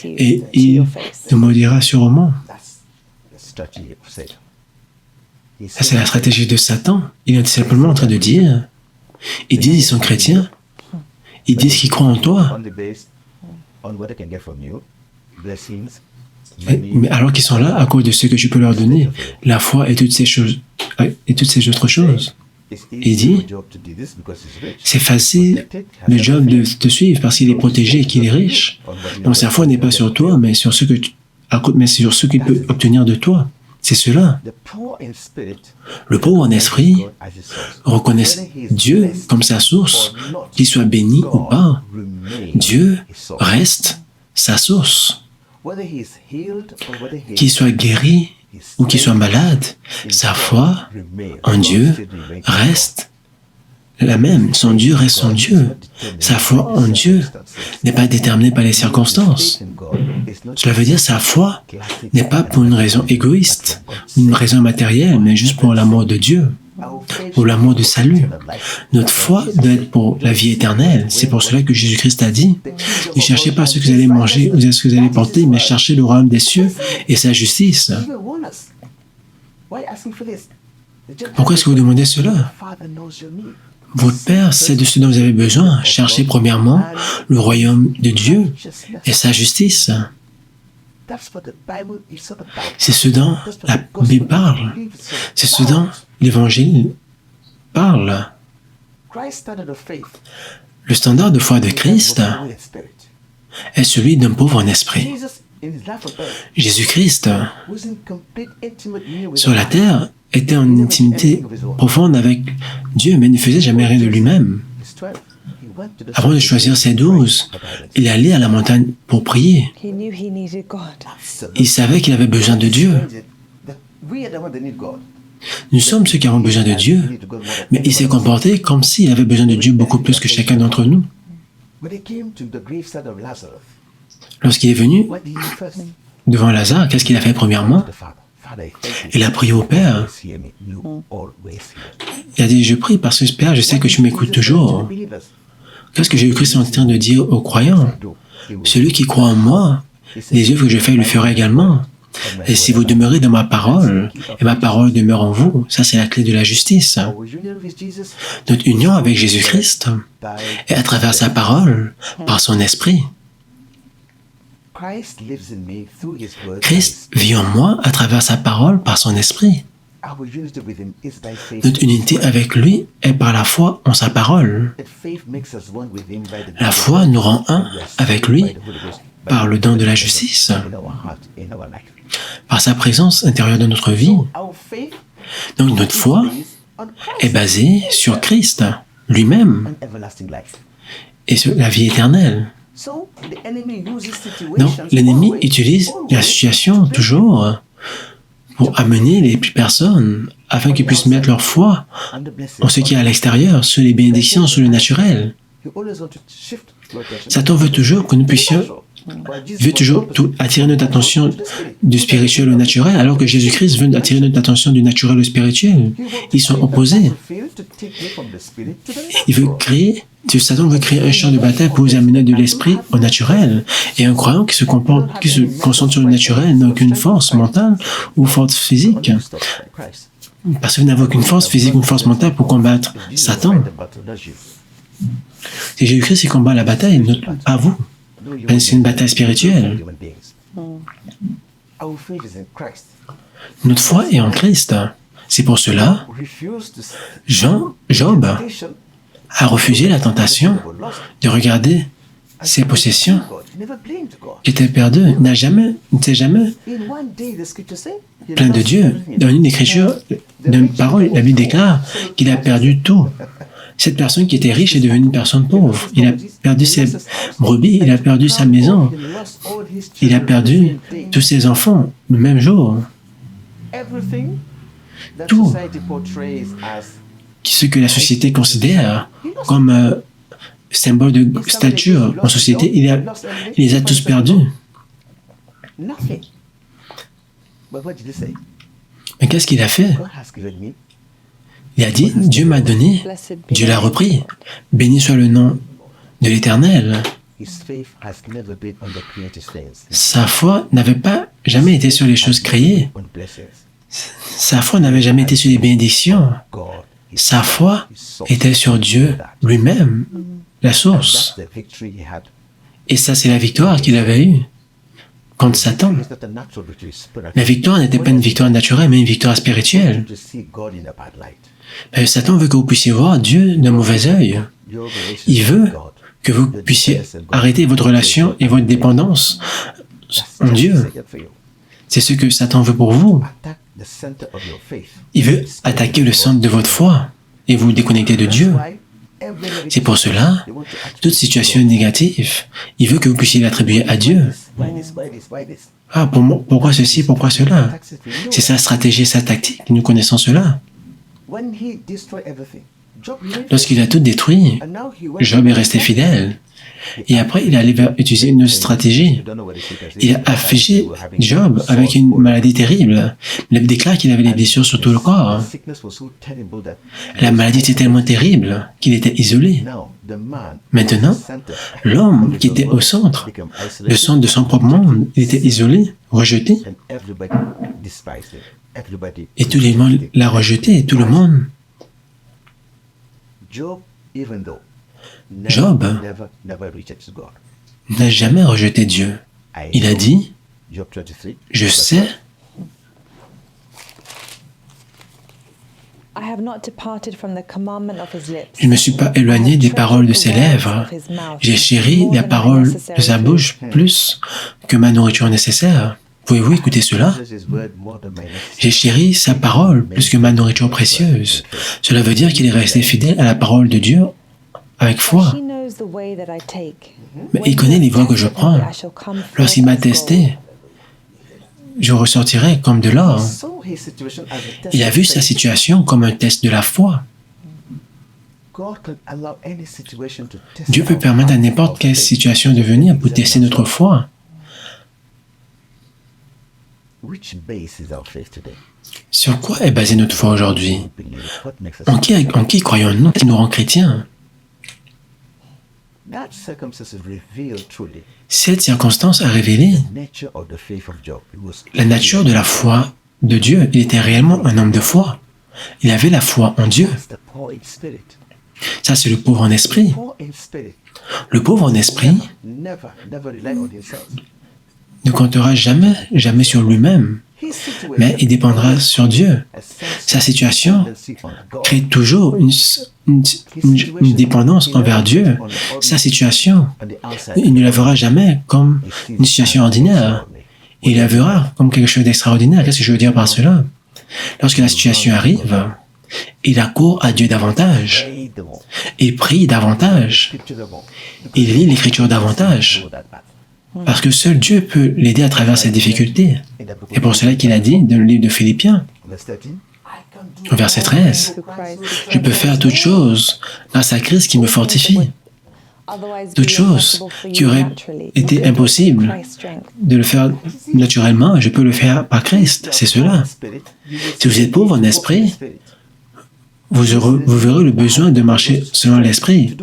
et il te maudira sûrement. » Ça, c'est la stratégie de Satan. Il est simplement en train de dire, ils disent qu'ils sont chrétiens, ils disent qu'ils croient en toi, mais alors qu'ils sont là à cause de ce que tu peux leur donner, la foi et toutes ces choses, et toutes ces autres choses. Il dit, c'est facile le Job de te suivre parce qu'il est protégé et qu'il est riche. Donc sa foi n'est pas sur toi, mais sur ce qu'il peut obtenir de toi. C'est cela. Le pauvre en esprit reconnaît Dieu comme sa source, qu'il soit béni ou pas. Dieu reste sa source. Qu'il soit guéri ou qu'il soit malade, sa foi en Dieu reste la même. Son Dieu reste son Dieu. Sa foi en Dieu n'est pas déterminée par les circonstances. Cela veut dire que sa foi n'est pas pour une raison égoïste, une raison matérielle, mais juste pour l'amour de Dieu, pour l'amour du salut. Notre foi doit être pour la vie éternelle. C'est pour cela que Jésus-Christ a dit, ne cherchez pas ce que vous allez manger ou ce que vous allez porter, mais cherchez le royaume des cieux et sa justice. Pourquoi est-ce que vous demandez cela? Votre Père sait de ce dont vous avez besoin. Cherchez premièrement le royaume de Dieu et sa justice. C'est ce dont la Bible parle. C'est ce dont l'Évangile parle. Le standard de foi de Christ est celui d'un pauvre en esprit. Jésus-Christ, sur la terre, était en intimité profonde avec Dieu, mais ne faisait jamais rien de lui-même. Avant de choisir ses 12, il allait à la montagne pour prier. Il savait qu'il avait besoin de Dieu. Nous sommes ceux qui avons besoin de Dieu, mais il s'est comporté comme s'il avait besoin de Dieu beaucoup plus que chacun d'entre nous. Lorsqu'il est venu devant Lazare, qu'est-ce qu'il a fait premièrement? Il a prié au Père. Il a dit, je prie parce que Père, je sais que tu m'écoutes toujours. Qu'est-ce que Jésus-Christ est en train de dire aux croyants? Celui qui croit en moi, les œuvres que je fais, il le fera également. Et si vous demeurez dans ma parole, et ma parole demeure en vous, ça c'est la clé de la justice. Notre union avec Jésus-Christ est à travers sa parole, par son esprit. Christ vit en moi à travers sa parole, par son esprit. Notre unité avec lui est par la foi en sa parole. La foi nous rend un avec lui par le don de la justice, par sa présence intérieure dans notre vie. Donc notre foi est basée sur Christ lui-même et sur la vie éternelle. Donc l'ennemi utilise la situation toujours pour amener les personnes afin qu'ils puissent mettre leur foi en ce qui est à l'extérieur, sur les bénédictions, sur le naturel. Satan veut toujours que nous puissions veut toujours attirer notre attention du spirituel au naturel, alors que Jésus-Christ veut attirer notre attention du naturel au spirituel. Ils sont opposés. Satan veut créer un champ de bataille pour vous amener de l'esprit au naturel. Et un croyant qui se concentre sur le naturel n'a aucune force mentale ou force physique. Parce que vous n'avez aucune force physique ou force mentale pour combattre Satan. C'est Jésus-Christ qui combat la bataille, pas vous. C'est une bataille spirituelle. Notre foi est en Christ. C'est pour cela, Job a refusé la tentation de regarder ses possessions qui étaient perdues. Il n'était jamais plein de Dieu. Dans une écriture, d'une parole, la Bible déclare qu'il a perdu tout. Cette personne qui était riche est devenue une personne pauvre. Il a perdu ses brebis, il a perdu sa maison, il a perdu tous ses enfants le même jour. Tout ce que la société considère comme symbole de stature en société, il les a tous perdus. Mais qu'est-ce qu'il a fait? Il a dit, Dieu m'a donné, Dieu l'a repris. Béni soit le nom de l'Éternel. Sa foi n'avait pas jamais été sur les choses créées. Sa foi n'avait jamais été sur les bénédictions. Sa foi était sur Dieu lui-même, la source. Et ça, c'est la victoire qu'il avait eue contre Satan. La victoire n'était pas une victoire naturelle, mais une victoire spirituelle. Satan veut que vous puissiez voir Dieu d'un mauvais œil. Il veut que vous puissiez arrêter votre relation et votre dépendance en Dieu. C'est ce que Satan veut pour vous. Il veut attaquer le centre de votre foi et vous déconnecter de Dieu. C'est pour cela, toute situation négative, il veut que vous puissiez l'attribuer à Dieu. Ah, pourquoi ceci, pourquoi cela? C'est sa stratégie, sa tactique, nous connaissons cela. Lorsqu'il a tout détruit, Job est resté fidèle. Et après, il allait utiliser une stratégie. Il a affligé Job avec une maladie terrible. Il déclare qu'il avait des blessures sur tout le corps. La maladie était tellement terrible qu'il était isolé. Maintenant, l'homme qui était au centre, le centre de son propre monde, il était isolé, rejeté. Et tout le monde l'a rejeté, tout le monde. Job n'a jamais rejeté Dieu. Il a dit, je sais, je ne me suis pas éloigné des paroles de ses lèvres. J'ai chéri la parole de sa bouche plus que ma nourriture nécessaire. Pouvez-vous écouter cela? J'ai chéri sa parole plus que ma nourriture précieuse. Cela veut dire qu'il est resté fidèle à la parole de Dieu avec foi. Mais il connaît les voies que je prends. Lorsqu'il m'a testé, je ressortirai comme de l'or. Il a vu sa situation comme un test de la foi. Dieu peut permettre à n'importe quelle situation de venir pour tester notre foi. Sur quoi est basée notre foi aujourd'hui? En qui croyons-nous qui nous rend chrétiens? Cette circonstance a révélé la nature de la foi de Dieu. Il était réellement un homme de foi. Il avait la foi en Dieu. Ça, c'est le pauvre en esprit. Le pauvre en esprit ne comptera jamais sur lui-même, mais il dépendra sur Dieu. Sa situation crée toujours une dépendance envers Dieu. Sa situation, il ne la verra jamais comme une situation ordinaire. Il la verra comme quelque chose d'extraordinaire. Qu'est-ce que je veux dire par cela? Lorsque la situation arrive, il accourt à Dieu davantage. Il prie davantage. Il lit l'Écriture davantage. Parce que seul Dieu peut l'aider à travers cette difficulté. Et pour cela qu'il a dit dans le livre de Philippiens, au verset 13, « Je peux faire toutes choses grâce à Christ qui me fortifie. » Toutes choses qui auraient été impossibles de le faire naturellement, je peux le faire par Christ. C'est cela. Si vous êtes pauvre en esprit, vous verrez le besoin de marcher selon l'esprit.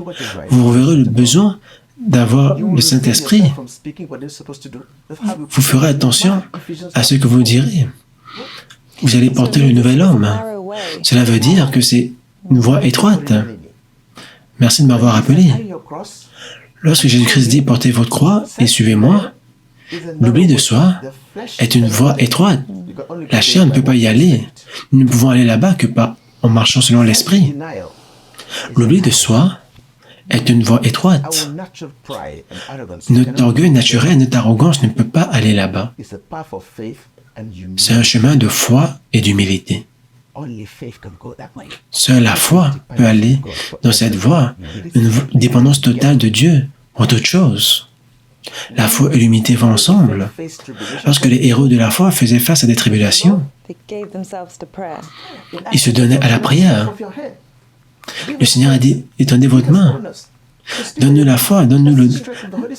Vous verrez le besoin d'avoir le Saint-Esprit. Vous ferez attention à ce que vous direz. Vous allez porter le nouvel homme. Cela veut dire que c'est une voie étroite. Merci de m'avoir appelé. Lorsque Jésus-Christ dit « Portez votre croix et suivez-moi », l'oubli de soi est une voie étroite. La chair ne peut pas y aller. Nous ne pouvons aller là-bas que en marchant selon l'Esprit. L'oubli de soi est une voie étroite. Notre orgueil naturel, notre arrogance ne peut pas aller là-bas. C'est un chemin de foi et d'humilité. Seule la foi peut aller dans cette voie, une dépendance totale de Dieu en toutes choses. La foi et l'humilité vont ensemble. Lorsque les héros de la foi faisaient face à des tribulations, ils se donnaient à la prière. Le Seigneur a dit, étendez votre main. Donne-nous la foi, donne-nous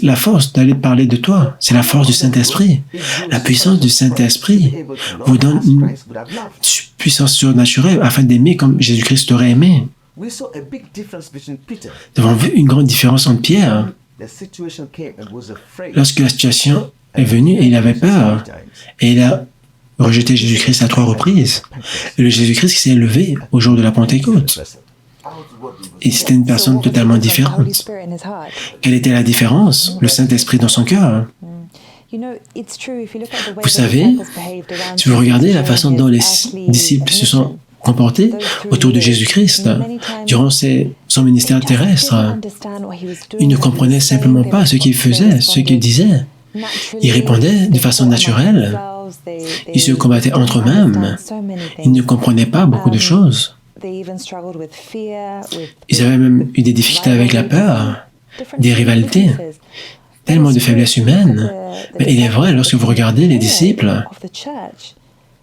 la force d'aller parler de toi. C'est la force du Saint-Esprit. La puissance du Saint-Esprit vous donne une puissance surnaturelle afin d'aimer comme Jésus-Christ t'aurait aimé. Nous avons vu une grande différence entre Pierre. Lorsque la situation est venue et il avait peur, et il a rejeté Jésus-Christ à 3 reprises, et le Jésus-Christ qui s'est levé au jour de la Pentecôte. Et c'était une personne totalement différente. Quelle était la différence? Le Saint-Esprit dans son cœur. Vous savez, si vous regardez la façon dont les disciples se sont comportés autour de Jésus-Christ durant son ministère terrestre, ils ne comprenaient simplement pas ce qu'il faisait, ce qu'il disait. Ils répondaient de façon naturelle. Ils se combattaient entre eux-mêmes. Ils ne comprenaient pas beaucoup de choses. Ils avaient même eu des difficultés avec la peur, des rivalités, tellement de faiblesses humaines. Mais il est vrai, lorsque vous regardez les disciples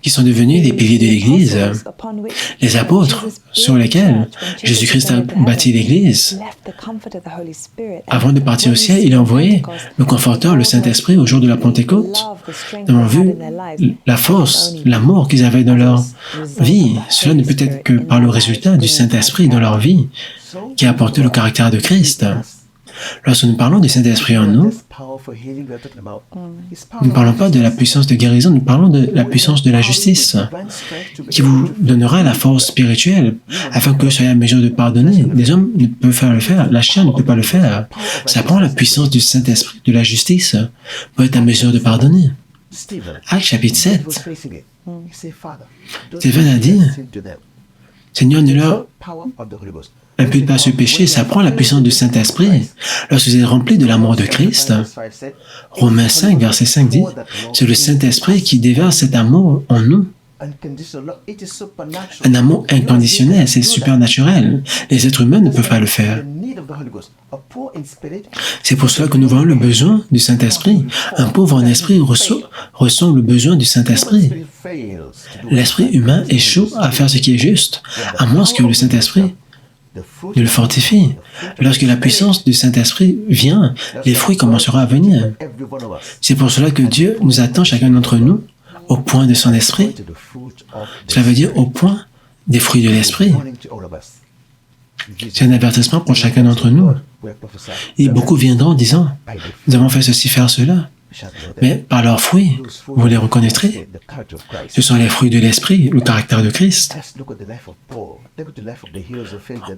qui sont devenus des piliers de l'Église, les apôtres sur lesquels Jésus-Christ a bâti l'Église, avant de partir au ciel, il a envoyé le Conforteur, le Saint-Esprit, au jour de la Pentecôte. Nous avons vu la force, l'amour qu'ils avaient dans leur vie. Cela ne peut être que par le résultat du Saint-Esprit dans leur vie, qui a apporté le caractère de Christ. Lorsque nous parlons du Saint-Esprit en nous, nous ne parlons pas de la puissance de guérison, nous parlons de la puissance de la justice, qui vous donnera la force spirituelle, afin que vous soyez à mesure de pardonner. Les hommes ne peuvent pas le faire, la chair ne peut pas le faire. Ça prend la puissance du Saint-Esprit, de la justice, pour être à mesure de pardonner. Actes chapitre 7. Stephen a dit, Seigneur, ne leur impute pas ce péché, ça prend la puissance du Saint-Esprit. Lorsque vous êtes rempli de l'amour de Christ, Romains 5, verset 5 dit, c'est le Saint-Esprit qui déverse cet amour en nous. Un amour inconditionnel, c'est supernaturel. Les êtres humains ne peuvent pas le faire. C'est pour cela que nous voyons le besoin du Saint-Esprit. Un pauvre en esprit ressent le besoin du Saint-Esprit. L'esprit humain échoue à faire ce qui est juste, à moins que le Saint-Esprit ne le fortifie. Lorsque la puissance du Saint-Esprit vient, les fruits commenceront à venir. C'est pour cela que Dieu nous attend chacun d'entre nous au point de son esprit. Cela veut dire au point des fruits de l'esprit. C'est un avertissement pour chacun d'entre nous. Et beaucoup viendront en disant, nous avons fait ceci, faire cela. Mais par leurs fruits, vous les reconnaîtrez. Ce sont les fruits de l'esprit, le caractère de Christ.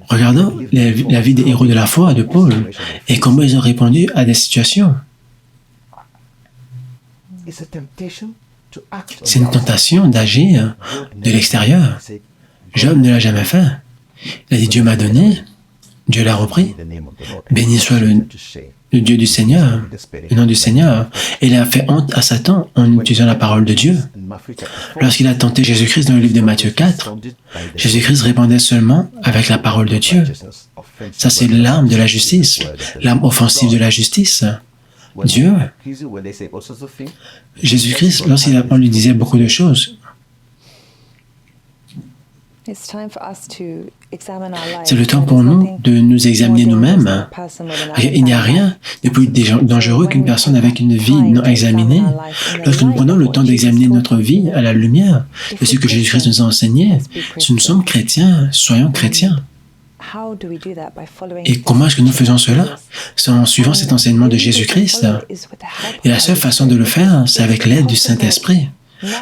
Regardons la vie des héros de la foi, de Paul, et comment ils ont répondu à des situations. C'est une tentation d'agir de l'extérieur. Job ne l'a jamais fait. Il a dit, Dieu m'a donné, Dieu l'a repris. Béni soit le Dieu du Seigneur, le nom du Seigneur. Et il a fait honte à Satan en utilisant la parole de Dieu. Lorsqu'il a tenté Jésus-Christ dans le livre de Matthieu 4, Jésus-Christ répondait seulement avec la parole de Dieu. Ça, c'est l'arme de la justice, l'arme offensive de la justice. Dieu, Jésus-Christ, on lui disait beaucoup de choses. C'est le temps pour nous de nous examiner nous-mêmes. Il n'y a rien de plus dangereux qu'une personne avec une vie non examinée. Lorsque nous prenons le temps d'examiner notre vie à la lumière de ce que Jésus-Christ nous a enseigné, si nous sommes chrétiens, soyons chrétiens. Et comment est-ce que nous faisons cela? C'est en suivant cet enseignement de Jésus-Christ. Et la seule façon de le faire, c'est avec l'aide du Saint-Esprit.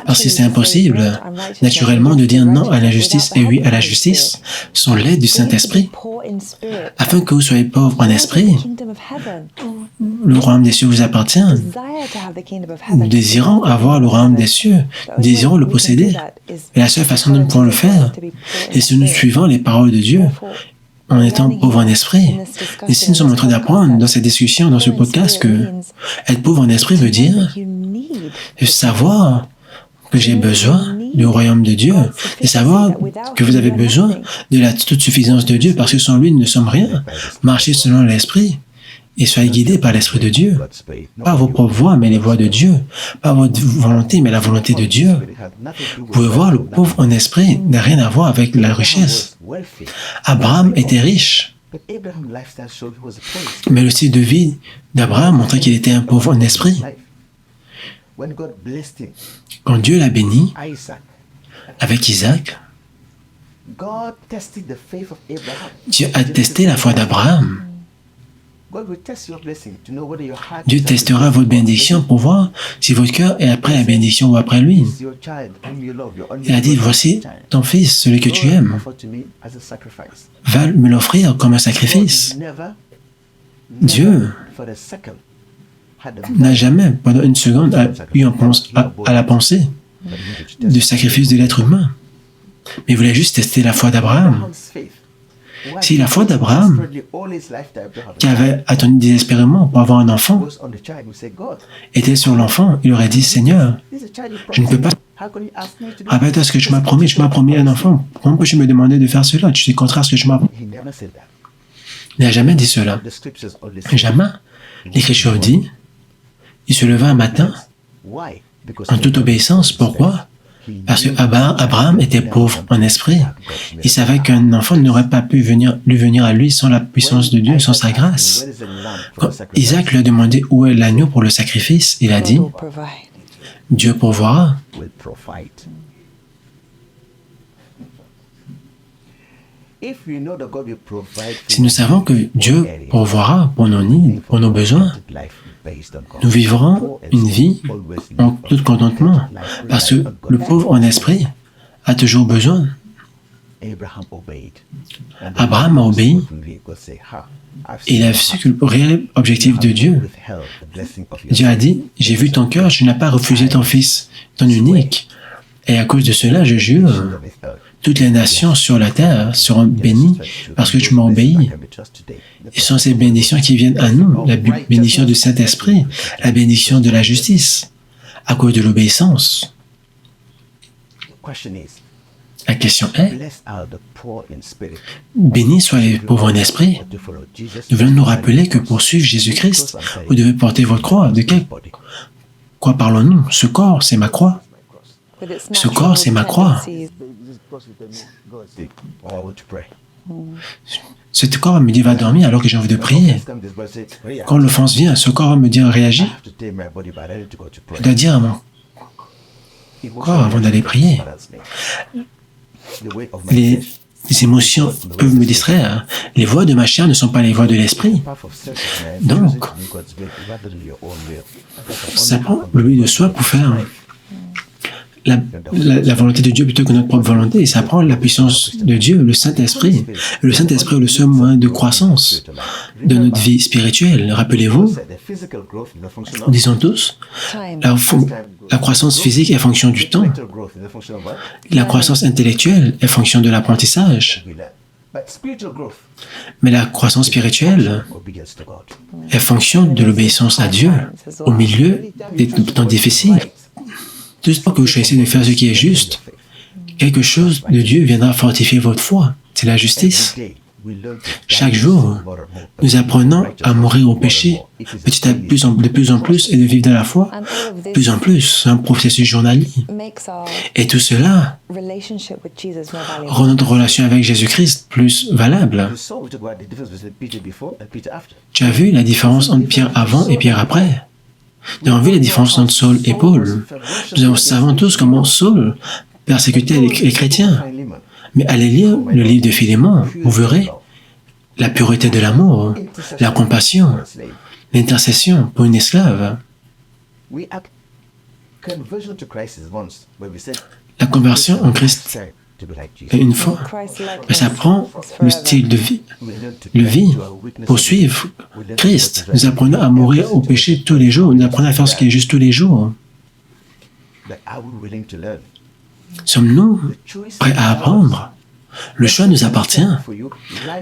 Parce que c'est impossible, naturellement, de dire non à l'injustice et oui à la justice sans l'aide du Saint-Esprit. Afin que vous soyez pauvres en esprit, le royaume des cieux vous appartient. Nous désirons avoir le royaume des cieux, nous désirons le posséder. Et la seule façon de nous pouvoir le faire, c'est si nous suivons les paroles de Dieu, en étant pauvre en esprit. Et si nous sommes en train d'apprendre dans cette discussion, dans ce podcast, que être pauvre en esprit veut dire savoir que j'ai besoin du royaume de Dieu, et savoir que vous avez besoin de la toute suffisance de Dieu, parce que sans lui, nous ne sommes rien. Marchez selon l'Esprit, et soyez guidés par l'Esprit de Dieu. Pas vos propres voies, mais les voies de Dieu. Pas votre volonté, mais la volonté de Dieu. Vous pouvez voir, le pauvre en esprit n'a rien à voir avec la richesse. Abraham était riche, mais le style de vie d'Abraham montrait qu'il était un pauvre en esprit. Quand Dieu l'a béni avec Isaac, Dieu a testé la foi d'Abraham. Dieu testera votre bénédiction pour voir si votre cœur est après la bénédiction ou après lui. Il a dit, voici ton fils, celui que tu aimes. Va me l'offrir comme un sacrifice. Dieu n'a jamais, pendant une seconde, eu à la pensée du sacrifice de l'être humain. Mais il voulait juste tester la foi d'Abraham. Si la foi d'Abraham, qui avait attendu désespérément pour avoir un enfant, était sur l'enfant, il aurait dit, Seigneur, je ne peux pas. Rappelle-toi ce que tu m'as promis un enfant. Comment peux-tu me demander de faire cela? Tu sais contraire à ce que tu m'as promis. Il n'a jamais dit cela. Jamais. L'Écriture dit, il se leva un matin, en toute obéissance. Pourquoi? Parce que Abraham était pauvre en esprit. Il savait qu'un enfant n'aurait pas pu lui venir à lui sans la puissance de Dieu, sans sa grâce. Quand Isaac lui a demandé où est l'agneau pour le sacrifice, il a dit, Dieu pourvoira. Si nous savons que Dieu pourvoira pour nos needs, pour nos besoins, nous vivrons une vie en tout contentement, parce que le pauvre en esprit a toujours besoin. Abraham a obéi, et il a su que le réel objectif de Dieu. Dieu a dit, j'ai vu ton cœur, je n'ai pas refusé ton fils, ton unique, et à cause de cela, je jure toutes les nations sur la terre seront bénies parce que tu m'as obéi. Et ce sont ces bénédictions qui viennent à nous, la bénédiction du Saint-Esprit, la bénédiction de la justice, à cause de l'obéissance. La question est, bénis soient les pauvres en esprit. Nous voulons nous rappeler que pour suivre Jésus-Christ, vous devez porter votre croix. De quelle croix parlons-nous? Ce corps, c'est ma croix. Ce corps, c'est ma croix. Ce corps me dit va dormir alors que j'ai envie de prier. Quand l'offense vient, ce corps me dit réagis. Je dois dire à mon corps avant d'aller prier. Les émotions peuvent me distraire. Les voies de ma chair ne sont pas les voies de l'esprit. Donc, ça prend le but de soi pour faire la volonté de Dieu plutôt que notre propre volonté. Et ça prend la puissance de Dieu, le Saint-Esprit. Le Saint-Esprit est le seul moyen de croissance de notre vie spirituelle. Rappelez-vous, disons tous, la croissance physique est fonction du temps. La croissance intellectuelle est fonction de l'apprentissage. Mais la croissance spirituelle est fonction de l'obéissance à Dieu au milieu des temps difficiles. Tout ce que vous choisissez de faire ce qui est juste, quelque chose de Dieu viendra fortifier votre foi. C'est la justice. Chaque jour, nous apprenons à mourir au péché, de plus en plus, et de vivre dans la foi, de plus en plus, un processus journalier. Et tout cela rend notre relation avec Jésus-Christ plus valable. Tu as vu la différence entre Pierre avant et Pierre après? Nous avons vu la différence entre Saul et Paul. Nous savons tous comment Saul persécutait les chrétiens. Mais allez lire le livre de Philémon, vous verrez la pureté de l'amour, la compassion, l'intercession pour une esclave. La conversion en Christ est une fois, mais ça prend le style de vie, pour suivre Christ. Nous apprenons à mourir au péché tous les jours, nous apprenons à faire ce qui est juste tous les jours. Sommes-nous prêts à apprendre? Le choix nous appartient.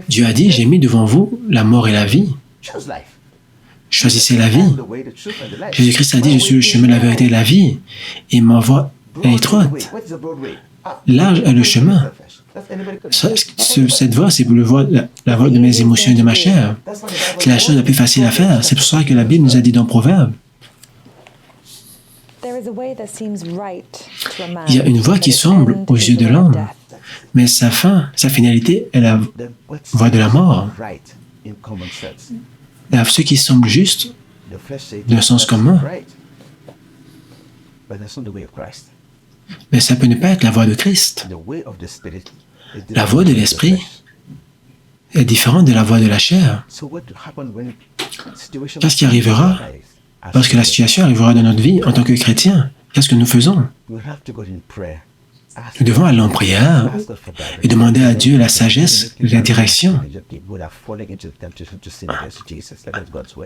Dieu a dit, j'ai mis devant vous la mort et la vie. Choisissez la vie. Jésus-Christ a dit, je suis le chemin, la vérité et la vie, et ma voie est étroite. Large est le chemin. Cette voie, c'est la voie de mes émotions et de ma chair. C'est la chose la plus facile à faire. C'est pour ça que la Bible nous a dit dans Proverbe, il y a une voie qui semble aux yeux de l'homme, mais sa finalité est la voie de la mort. Ce qui semble juste d'un sens commun, mais ça peut ne pas être la voie de Christ. La voie de l'esprit est différente de la voie de la chair. Qu'est-ce qui arrivera lorsque la situation arrivera dans notre vie en tant que chrétien? Qu'est-ce que nous faisons? Nous devons aller en prière et demander à Dieu la sagesse, la direction,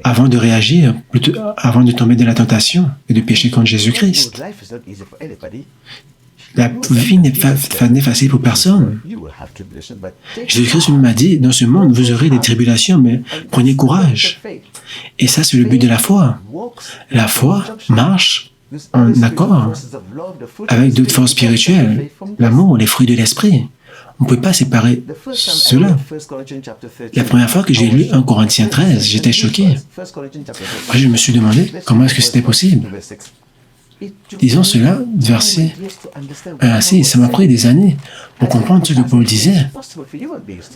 avant de réagir, avant de tomber dans la tentation et de pécher contre Jésus-Christ. La vie n'est pas facile pour personne. Jésus-Christ m'a dit, dans ce monde, vous aurez des tribulations, mais prenez courage. Et ça, c'est le but de la foi. La foi marche en accord avec d'autres forces spirituelles, l'amour, les fruits de l'esprit. On ne peut pas séparer cela. La première fois que j'ai lu 1 Corinthiens 13, j'étais choqué. Après, je me suis demandé comment est-ce que c'était possible. Disons cela, verset 1 à 6, ça m'a pris des années pour comprendre ce que Paul disait.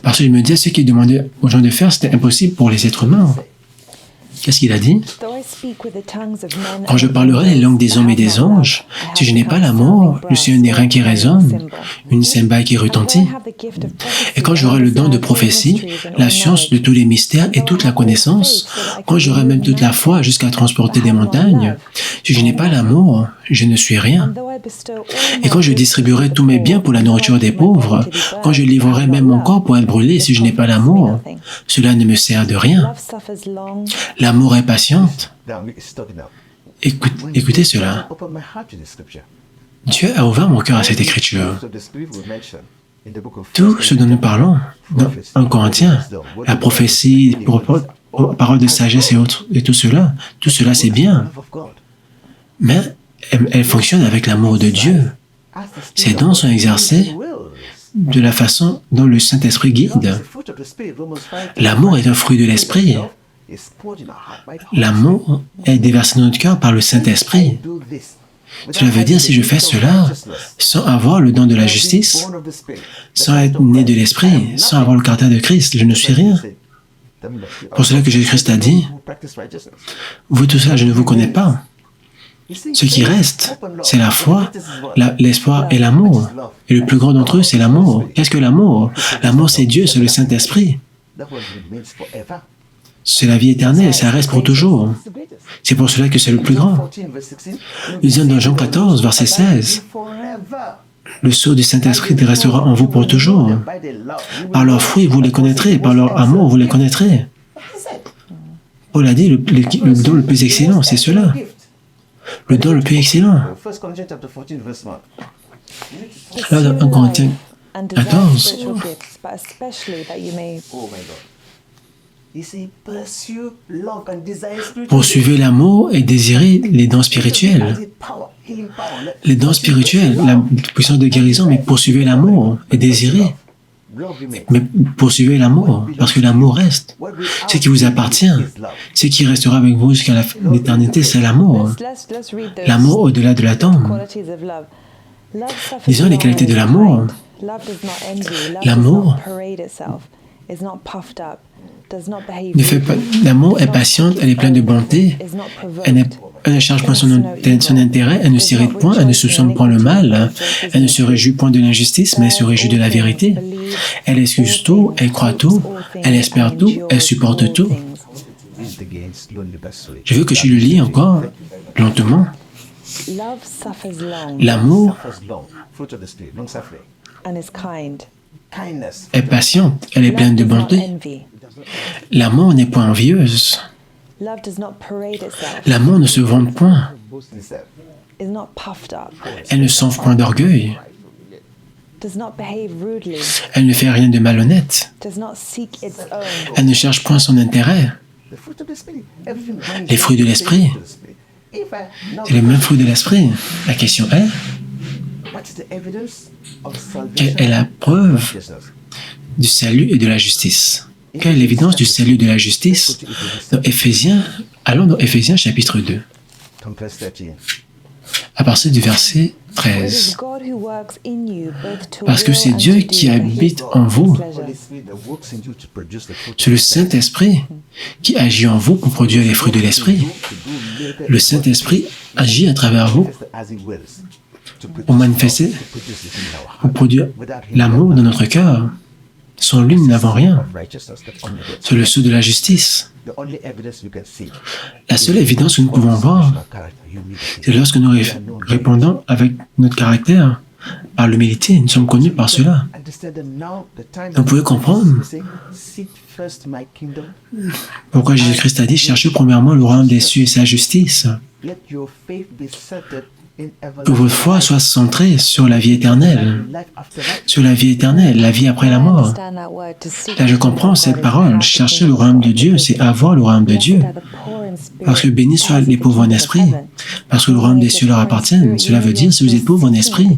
Parce qu'il me disait ce qu'il demandait aux gens de faire, c'était impossible pour les êtres humains. Qu'est-ce qu'il a dit? Quand je parlerai les langues des hommes et des anges, si je n'ai pas l'amour, je suis un airain qui résonne, une cymbale qui retentit. Et quand j'aurai le don de prophétie, la science de tous les mystères et toute la connaissance, quand j'aurai même toute la foi jusqu'à transporter des montagnes, si je n'ai pas l'amour, je ne suis rien. Et quand je distribuerai tous mes biens pour la nourriture des pauvres, quand je livrerai même mon corps pour être brûlé, si je n'ai pas l'amour, cela ne me sert de rien. L'amour est patiente. Écoutez cela. Dieu a ouvert mon cœur à cette écriture. Tout ce dont nous parlons dans 1 Corinthiens, la prophétie, paroles de sagesse et tout cela c'est bien. Mais elle fonctionne avec l'amour de Dieu. Ces dons sont exercés de la façon dont le Saint-Esprit guide. L'amour est un fruit de l'Esprit. L'amour est déversé dans notre cœur par le Saint-Esprit. Cela veut dire, si je fais cela, sans avoir le don de la justice, sans être né de l'Esprit, sans avoir le caractère de Christ, je ne suis rien. Pour cela que Jésus-Christ a dit, « Vous tout ça, je ne vous connais pas. » Ce qui reste, c'est la foi, l'espoir et l'amour. Et le plus grand d'entre eux, c'est l'amour. Qu'est-ce que l'amour? L'amour, c'est Dieu, c'est le Saint-Esprit. C'est la vie éternelle, ça reste pour toujours. C'est pour cela que c'est le plus grand. Nous disons dans Jean 14, verset 16, « Le sceau du Saint-Esprit restera en vous pour toujours. Par leurs fruits, vous les connaîtrez, par leur amour, vous les connaîtrez. » Paul a dit, le don le plus excellent, c'est cela. Le don le plus excellent. Là, dans 1 Corinthiens 14, poursuivez l'amour et désirez les dons spirituels. Les dons spirituels, la puissance de guérison, mais poursuivez l'amour et désirez. Mais poursuivez l'amour, parce que l'amour reste. Ce qui vous appartient, ce qui restera avec vous jusqu'à l'éternité, c'est l'amour. L'amour au-delà de l'atome. Disons les qualités de l'amour. L'amour ne fait pas. L'amour est patiente, elle est pleine de bonté, elle ne cherche point son intérêt, elle ne s'irrite point, elle ne soupçonne point le mal, elle ne se réjouit point de l'injustice, mais elle se réjouit de la vérité. Elle excuse tout, elle croit tout, elle espère tout, elle supporte tout. Je veux que tu le lis encore, lentement. L'amour est patiente, elle est pleine de bonté. L'amour n'est point envieuse. L'amour ne se vante point. Elle ne s'enfle point d'orgueil. Elle ne fait rien de malhonnête. Elle ne cherche point son intérêt. Les fruits de l'esprit, c'est les mêmes fruits de l'esprit. La question est, quelle est la preuve du salut et de la justice? Quelle est l'évidence du salut et de la justice? Dans Éphésiens, allons dans Éphésiens chapitre 2. À partir du verset 13. Parce que c'est Dieu qui habite en vous. C'est le Saint-Esprit qui agit en vous pour produire les fruits de l'Esprit. Le Saint-Esprit agit à travers vous pour manifester, pour produire l'amour dans notre cœur. Sans lui, nous n'avons rien. C'est le sceau de la justice. La seule évidence que nous pouvons voir, c'est lorsque nous répondons avec notre caractère, par l'humilité. Nous sommes connus par cela. Vous pouvez comprendre pourquoi Jésus-Christ a dit « Cherchez premièrement le royaume des cieux et sa justice ». Que votre foi soit centrée sur la vie éternelle, la vie après la mort. Là, je comprends cette parole. Chercher le royaume de Dieu, c'est avoir le royaume de Dieu. Parce que bénis soient les pauvres en esprit, parce que le royaume des cieux leur appartient. Cela veut dire, si vous êtes pauvre en esprit,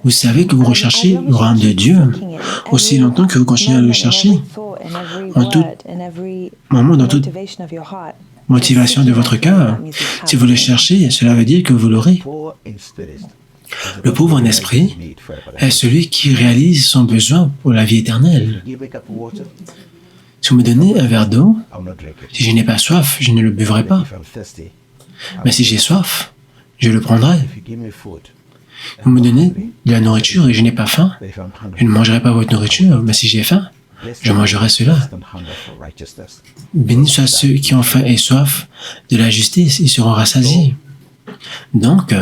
vous savez que vous recherchez le royaume de Dieu aussi longtemps que vous continuez à le chercher, en tout moment, dans toute motivation de votre cœur. Si vous le cherchez, cela veut dire que vous l'aurez. Le pauvre en esprit est celui qui réalise son besoin pour la vie éternelle. Si vous me donnez un verre d'eau, si je n'ai pas soif, je ne le buvrai pas. Mais si j'ai soif, je le prendrai. Vous me donnez de la nourriture et je n'ai pas faim, je ne mangerai pas votre nourriture, mais si j'ai faim, je mangerai cela. Bénis soient ceux qui ont faim et soif de la justice, ils seront rassasiés. Donc,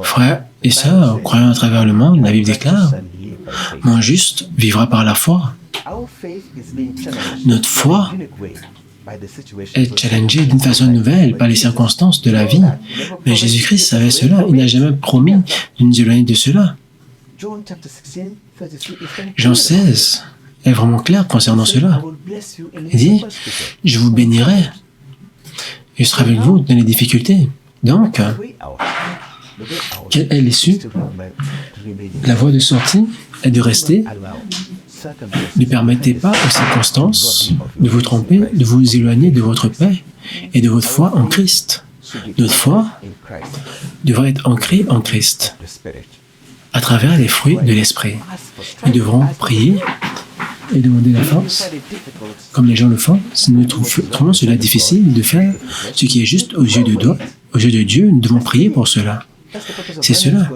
frères et sœurs, croyant à travers le monde, la Bible déclare, « Mon juste vivra par la foi ». Notre foi est challengée d'une façon nouvelle par les circonstances de la vie. Mais Jésus-Christ savait cela, il n'a jamais promis de nous éloigner de cela. Jean 16 est vraiment clair concernant cela. Il dit, je vous bénirai, je serai avec vous dans les difficultés. Donc, quelle est l'issue? La voie de sortie est de rester. Ne permettez pas aux circonstances de vous tromper, de vous éloigner de votre paix et de votre foi en Christ. Notre foi devra être ancrée en Christ à travers les fruits de l'Esprit. Nous devrons prier et demander la force, comme les gens le font. Si nous trouvons cela difficile de faire ce qui est juste aux yeux de Dieu, nous devons prier pour cela. C'est cela.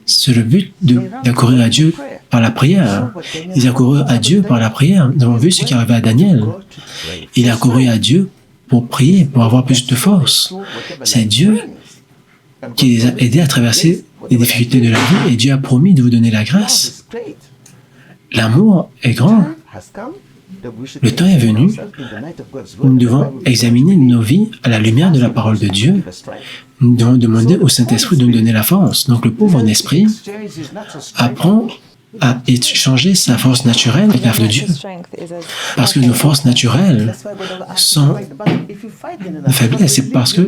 C'est le but d'accourir à Dieu par la prière. Ils accoururent à Dieu par la prière. Nous avons vu ce qui arrivait à Daniel. Il a accouru à Dieu pour prier, pour avoir plus de force. C'est Dieu qui les a aidés à traverser les difficultés de la vie et Dieu a promis de vous donner la grâce. L'amour est grand. Le temps est venu où nous devons examiner nos vies à la lumière de la parole de Dieu. Nous devons demander au Saint-Esprit de nous donner la force. Donc le pauvre en esprit apprend à échanger sa force naturelle avec la force de Dieu. Parce que nos forces naturelles sont faibles. C'est parce que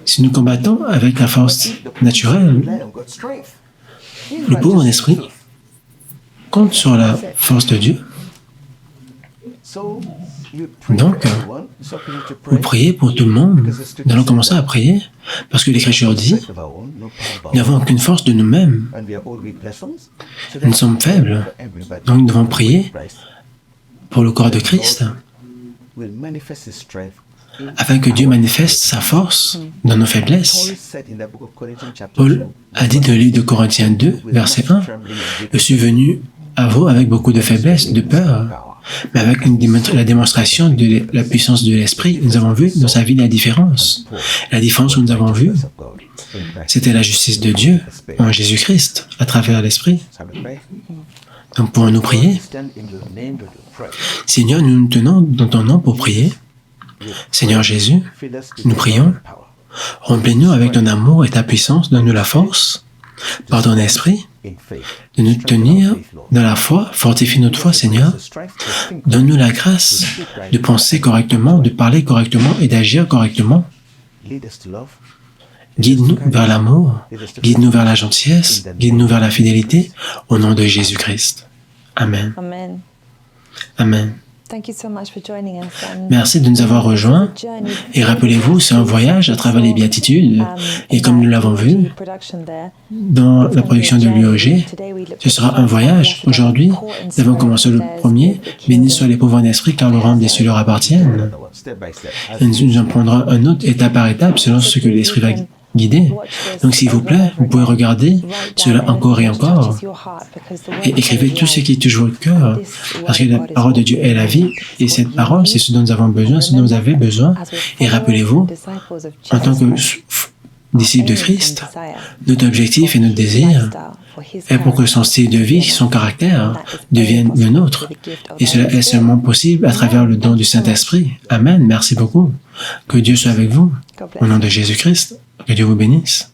si nous combattons avec la force naturelle, le pauvre en esprit compte sur la force de Dieu. Donc, vous priez pour tout le monde. Nous allons commencer à prier parce que l'Écriture dit nous n'avons aucune force de nous-mêmes. Nous sommes faibles. Donc, nous devons prier pour le corps de Christ afin que Dieu manifeste sa force dans nos faiblesses. Paul a dit dans le livre de Corinthiens 2, verset 1, « Je suis venu à vous avec beaucoup de faiblesse, de peur. » Mais avec la démonstration de la puissance de l'Esprit, nous avons vu dans sa vie la différence. La différence que nous avons vue, c'était la justice de Dieu en Jésus-Christ, à travers l'Esprit. Donc, pouvons-nous prier? Seigneur, nous nous tenons dans ton nom pour prier. Seigneur Jésus, nous prions. Remplis-nous avec ton amour et ta puissance, donne-nous la force, par ton Esprit, de nous tenir dans la foi, fortifie notre foi, Seigneur. Donne-nous la grâce de penser correctement, de parler correctement et d'agir correctement. Guide-nous vers l'amour, guide-nous vers la gentillesse, guide-nous vers la fidélité, au nom de Jésus-Christ. Amen. Amen. Merci de nous avoir rejoints. Et rappelez-vous, c'est un voyage à travers les béatitudes. Et comme nous l'avons vu dans la production de l'UOG, ce sera un voyage. Aujourd'hui, nous avons commencé le premier. Bénis soient les pauvres en esprit, car le royaume des cieux leur appartiennent. Et nous en prendrons un autre étape par étape selon ce que l'Esprit va guider. Donc, s'il vous plaît, vous pouvez regarder cela encore et encore et écrivez tout ce qui touche votre cœur, parce que la parole de Dieu est la vie, et cette parole, c'est ce dont nous avons besoin, ce dont vous avez besoin. Et rappelez-vous, en tant que disciples de Christ, notre objectif et notre désir est pour que son style de vie, son caractère, devienne le nôtre. Et cela est seulement possible à travers le don du Saint-Esprit. Amen. Merci beaucoup. Que Dieu soit avec vous. Au nom de Jésus-Christ, que Dieu vous bénisse.